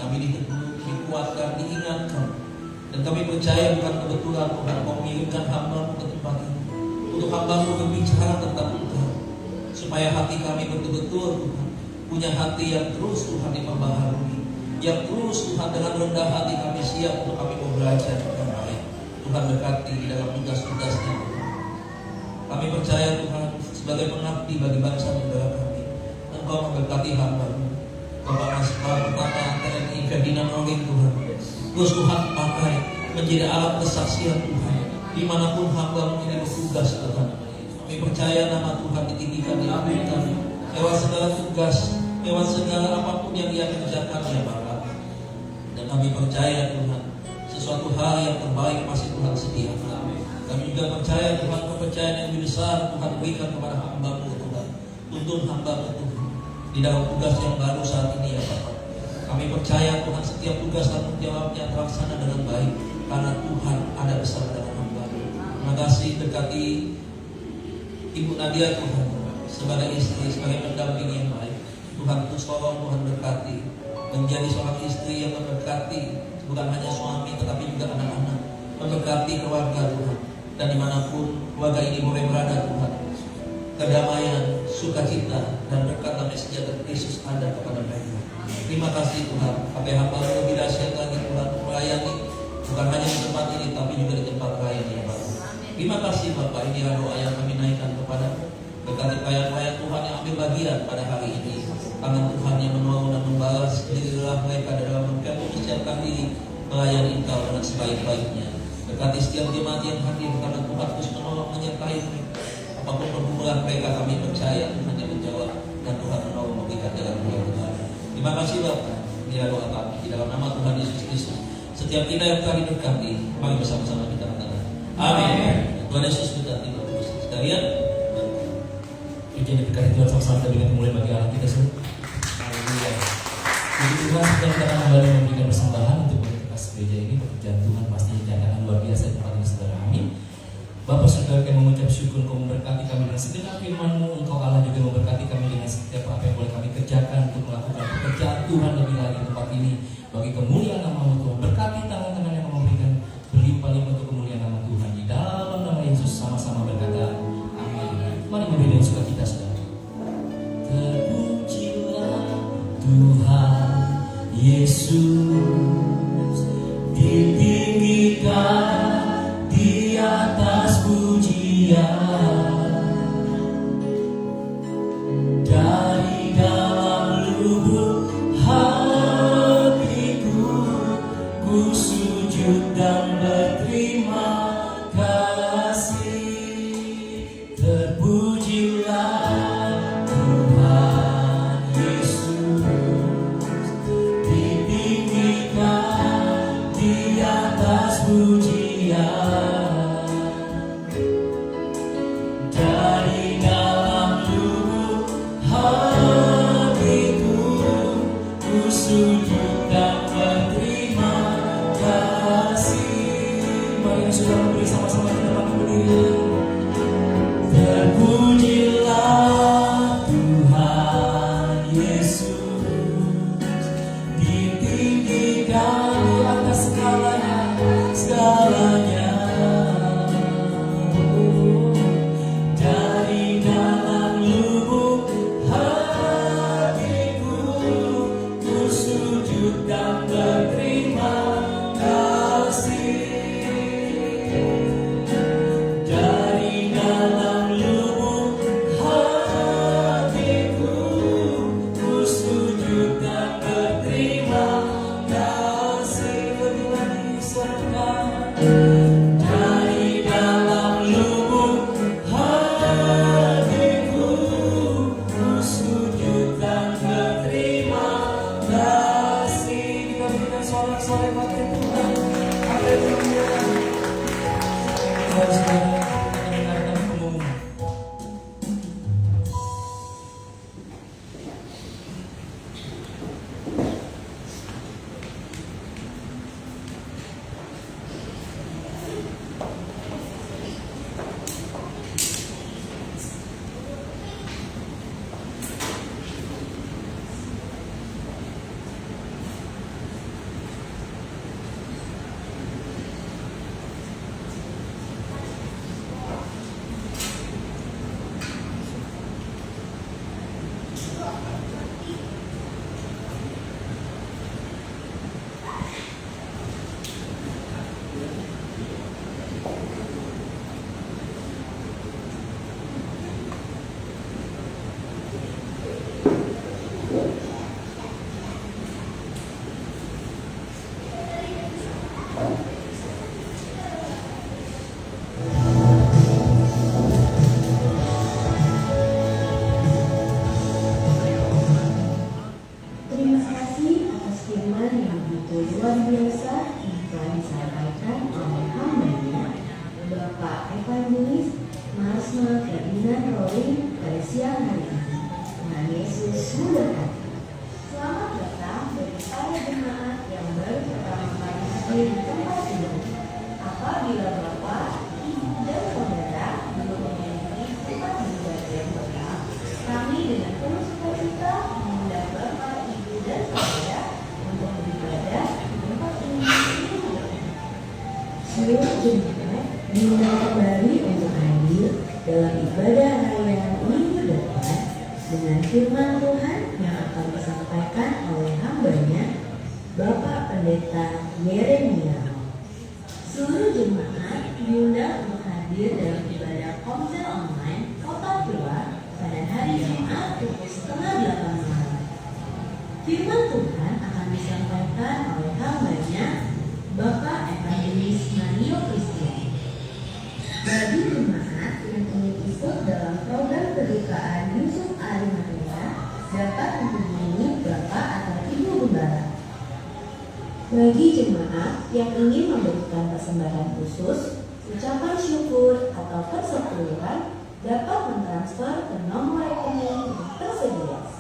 Kami diteguh, dikuatkan, diingatkan, dan kami percaya bukan kebetulan Tuhan Kau mengirimkan hamba-Mu ke tempat ini untuk hamba-Mu berbicara tentang Tuhan, supaya hati kami betul-betul Tuhan punya hati yang terus Tuhan diperbaharui, yang terus Tuhan dengan rendah hati kami siap untuk kami mau belajar dengan baik. Tuhan berkati di dalam tugas-tugasnya. Kami percaya Tuhan sebagai pengabdi bagi bangsa negara kami, Engkau memberkati hamba-Mu Bapak Asma Pertama TNI Ferdinand Norin Tuhan. Terus Tuhan pakai menjadi alat kesaksian Tuhan dimanapun hamba-Mu ini bertugas Tuhan. Kami percaya nama Tuhan ditinggikan, diagungkan lewat segala tugas, lewat segala apapun yang Ia kerjakan ya Bapak. Dan kami percaya Tuhan sesuatu hal yang terbaik pasti Tuhan sediakan. Kami juga percaya Tuhan kepercayaan yang lebih besar Tuhan berikan kepada hamba-Mu Tuhan. Tuntun hamba-Mu Tuhan di dalam tugas yang baru saat ini ya Bapak. Kami percaya Tuhan setiap tugas tanggung jawabnya terlaksana dengan baik karena Tuhan ada bersama dengan hamba-Mu. Terima kasih, berkati Ibu Nadia Tuhan sebagai istri, sebagai pendamping yang baik. Tuhan terus tolong, Tuhan berkati menjadi seorang istri yang memberkati bukan hanya suami tetapi juga anak-anak, memberkati keluarga Tuhan. Dan dimanapun keluarga ini boleh berada Tuhan, kedamaian, sukacita, dan berkat damai sejahtera Kristus ada kepada mereka. Terima kasih Tuhan, pakai hamba-Mu lebih dahsyat lagi Tuhan melayani bukan hanya di tempat ini tapi juga di tempat lain ya Bapak. Terima kasih Bapak, inilah doa yang kami naikkan kepada-Mu. Berkati pelayan-pelayan Tuhan yang ambil bagian pada hari ini. Tangan Tuhan yang menolong dan membalas dirilah mereka dalam mempersiapkan diri melayani Engkau dengan sebaik-baiknya. Berkati setiap jemaat yang hadir karena Tuhan terus menolong menyertai mereka. Apapun pergumulan mereka kami percaya Tuhan yang menjawab dan Tuhan menolong memberikan jalan keluar. Terima kasih Bapak. Inilah doa kami di dalam nama Tuhan Yesus Kristus. Setiap kita yang telah diberkati, mari bersama-sama kita katakan amin. Tuhan Yesus berkati Bapak sekalian. Pujian diberkati Tuhan sama-sama kita dengan mulai bagi Allah kita semua. Haleluya. Jadi Tuhan sedang kita kembali memberikan persembahan untuk aktivitas gereja ini. Pekerjaan Tuhan pasti akan luar biasa di tempat ini saudara. Amin. Bapak saudara kami mengucap syukur Engkau memberkati kami dengan segenap firman-Mu. Engkau Allah juga memberkati kami dengan setiap apa yang boleh kami kerjakan untuk melakukan pekerjaan Tuhan lebih lagi di tempat ini. Bagi kemuliaan nama-Mu Tuhan, berkati tangan-tangan yang memberikan berlimpah-limpah untuk kemuliaan nama Tuhan. Di dalam nama Yesus sama-sama berkata amin. Mari memberi dengan sukacita saudara. Terpujilah Tuhan Yesus, ditinggikan di atas pujian, dari dalam lubuk hatiku ku sujud dan berterima kasih. Terpujilah Tuhan Yesus, ditinggikan dengan penuh sukacita mengundang Bapak, Ibu, dan Saudara untuk beribadah di tempat ini. Seluruh jemaat diundang kembali untuk hadir dalam ibadah harian minggu depan dengan firman Tuhan yang akan disampaikan oleh hamba-Nya, Bapak Pendeta Yeremia. Seluruh jemaat diundang untuk hadir dalam ibadah konser online Kota Tua pada hari Jumat pukul 7:30 malam. Firman Tuhan akan disampaikan oleh hamba-Nya, Bapak Evangelis Mario Christian. Bagi jemaat yang ingin ikut dalam program kedukaan Yusuf Arimatea dapat menghubungi Bapak atau Ibu Gembala. Bagi jemaat yang ingin memberikan persembahan khusus, ucapan syukur atau persepuluhan dapat mentransfer ke nomor rekening yang tersedia.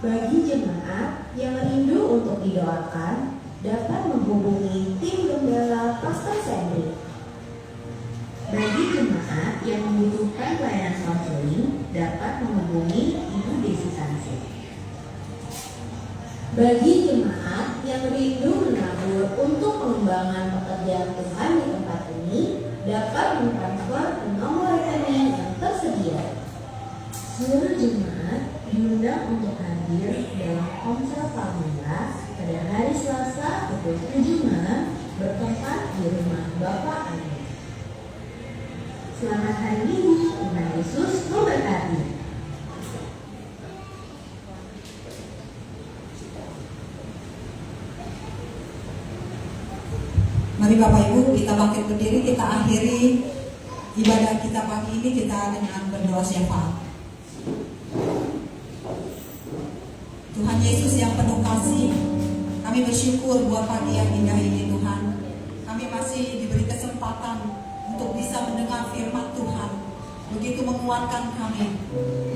Bagi jemaat yang rindu untuk didoakan, dapat menghubungi tim gembala Pastor Sandri. Bagi jemaat yang membutuhkan pelayanan konseling, dapat menghubungi Ibu Desi Sansi. Bagi jemaat yang rindu menabur untuk pengembangan pekerjaan Tuhan di tempat ini, dapat mentransfer ke nomor rekening yang tersedia. Seluruh jemaat diundang untuk hadir dalam konser Palmera pada hari Selasa pukul 7 malam bertempat di rumah Bapak Andi. Selamat hari Minggu, Tuhan Yesus memberkati. Mari Bapak Ibu, kita bangkit berdiri, kita akhiri ibadah kita pagi ini kita dengan berdoa syafaat. Tuhan Yesus yang penuh kasih, kami bersyukur buat pagi yang indah ini Tuhan. Kami masih diberi kesempatan untuk bisa mendengar firman Tuhan. Begitu menguatkan kami,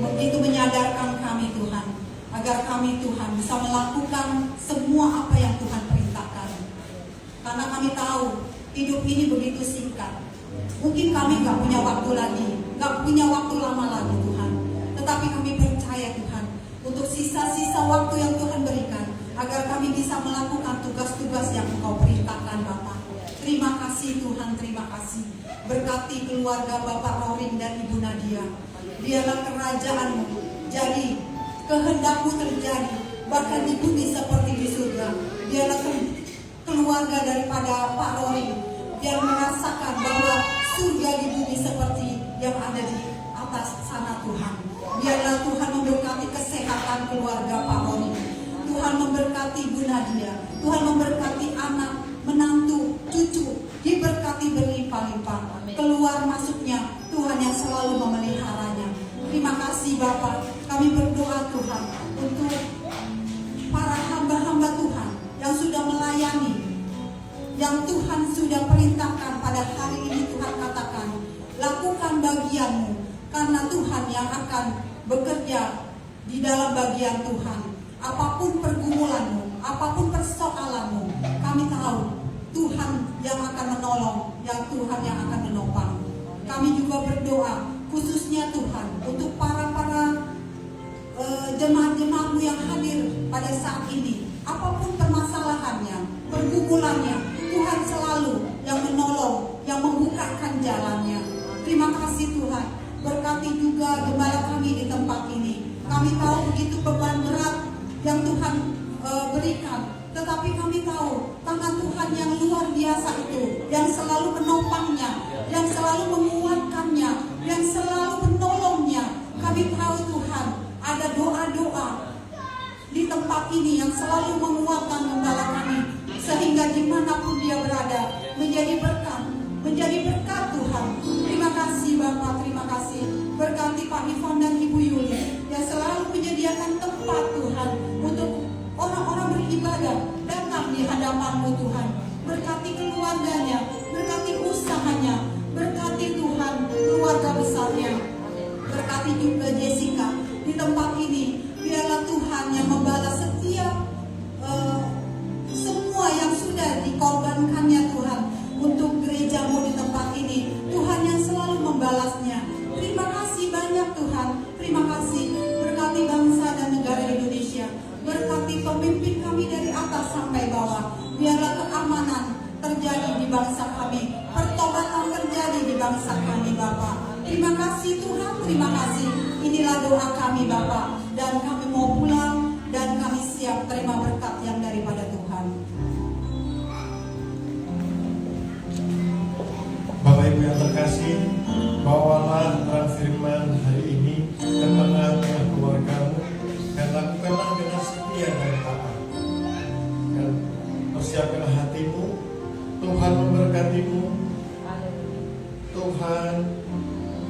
begitu menyadarkan kami Tuhan, agar kami Tuhan bisa melakukan semua apa yang Tuhan perintahkan. Karena kami tahu hidup ini begitu singkat. Mungkin kami gak punya waktu lagi, gak punya waktu lama lagi Tuhan. Tetapi kami percaya Tuhan, untuk sisa-sisa waktu yang Tuhan berikan, agar kami bisa melakukan tugas-tugas yang Engkau perintahkan Bapa. Terima kasih Tuhan, terima kasih. Berkati keluarga Bapak Rorin dan Ibu Nadia. Biarlah kerajaan-Mu jadi, kehendak-Mu terjadi, bahkan di bumi seperti di surga. Biarlah keluarga daripada Pak Rorin yang merasakan bahwa surga di bumi seperti yang ada di atas sana Tuhan. Biarlah Tuhan memberkati kesehatan keluarga Pak Rorin. Tuhan memberkati Bu Nadia. Tuhan memberkati anak, menantu, cucu, diberkati berlimpah-limpah. Keluar masuknya Tuhan yang selalu memeliharanya. Terima kasih Bapak. Kami berdoa Tuhan untuk para hamba-hamba Tuhan yang sudah melayani, yang Tuhan sudah perintahkan pada hari ini. Tuhan katakan, lakukan bagianmu, karena Tuhan yang akan bekerja di dalam bagian Tuhan. Apapun pergumulanmu, apapun persoalanmu, kami tahu Tuhan yang akan menolong, yang Tuhan yang akan menopang. Kami juga berdoa khususnya Tuhan untuk para jemaat-jemaatmu yang hadir pada saat ini. Apapun permasalahannya, pergumulannya, Tuhan selalu yang menolong, yang membukakan jalannya. Terima kasih Tuhan. Berkati juga gembala kami di tempat ini. Kami tahu begitu beban berat yang Tuhan berikan. Tetapi kami tahu tangan Tuhan yang luar biasa itu, yang selalu menopangnya, yang selalu menguatkannya, yang selalu menolongnya. Kami tahu Tuhan ada doa-doa di tempat ini yang selalu menguatkan gembala kami, sehingga dimanapun dia berada menjadi berkat Tuhan. Terima kasih Bapak, terima kasih. Berkati Pak Ivan dan Ibu Yuli yang selalu menyediakan tempat Tuhan untuk orang-orang beribadah datang di hadapan-Mu Tuhan. Berkati keluarganya, berkati usahanya, berkati Tuhan keluarga besarnya. Berkati juga Jessica di tempat ini. Biarlah Tuhan yang membalas setiap semua yang sudah dikorbankannya Tuhan untuk gereja-Mu di tempat ini. Tuhan yang selalu membalasnya. Terima kasih banyak Tuhan. Terima kasih. negara Indonesia. Berkati pemimpin kami dari atas sampai bawah. Biarlah keamanan terjadi di bangsa kami, pertobatan terjadi di bangsa kami Bapa. Terima kasih Tuhan, terima kasih. Inilah doa kami Bapa, dan kami mau pulang dan kami siap terima berkat yang daripada Tuhan. Bapak Ibu yang terkasih, bawalah terang firman hari ini ke tengah-tengah keluargamu dan lakukanlah dengan setia dan taat. Dan persiapkanlah hatimu, Tuhan memberkatimu. Tuhan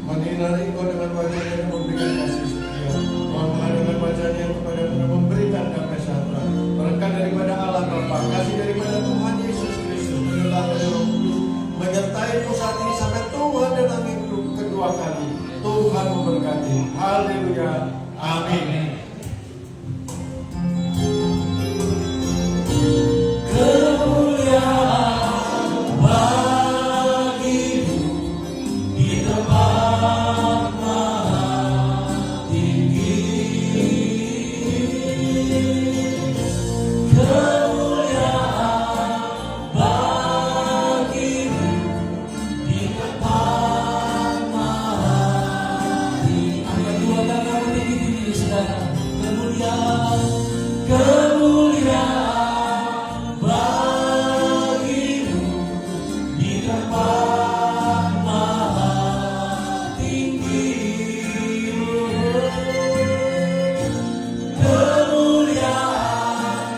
menilai engkau dengan wajahnya dan memberikan kasih setia. Tuhan dengan wajahnya kepada dan memberikan damai sejahtera. Berkat daripada Allah Bapa, kasih daripada Tuhan Yesus Kristus, penyertaan dari Roh Kudus menyertaimu saat ini sampai Tuhan datang kedua kali. Tuhan memberkati. Haleluya. Amin. Kemuliaan bagimu di tempat maha tinggi. Kemuliaan bagimu di tempat maha tinggi. Angkat dua tangan tinggi-tinggi, saudara. Kemuliaan, kemuliaan bagimu di tempat maha tinggi. Kemuliaan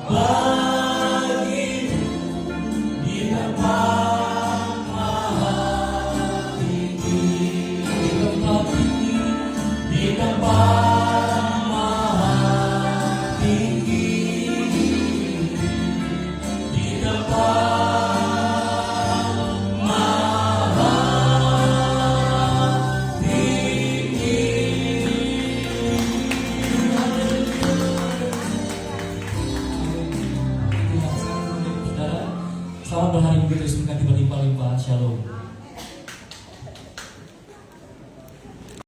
bagimu di tempat maha tinggi. Di tempat tinggi, di tempat maha tinggi. Di tempat maha tinggi. Saudara, selamat berhari Minggu Terus berkati berlimpah-limpah. Shalom.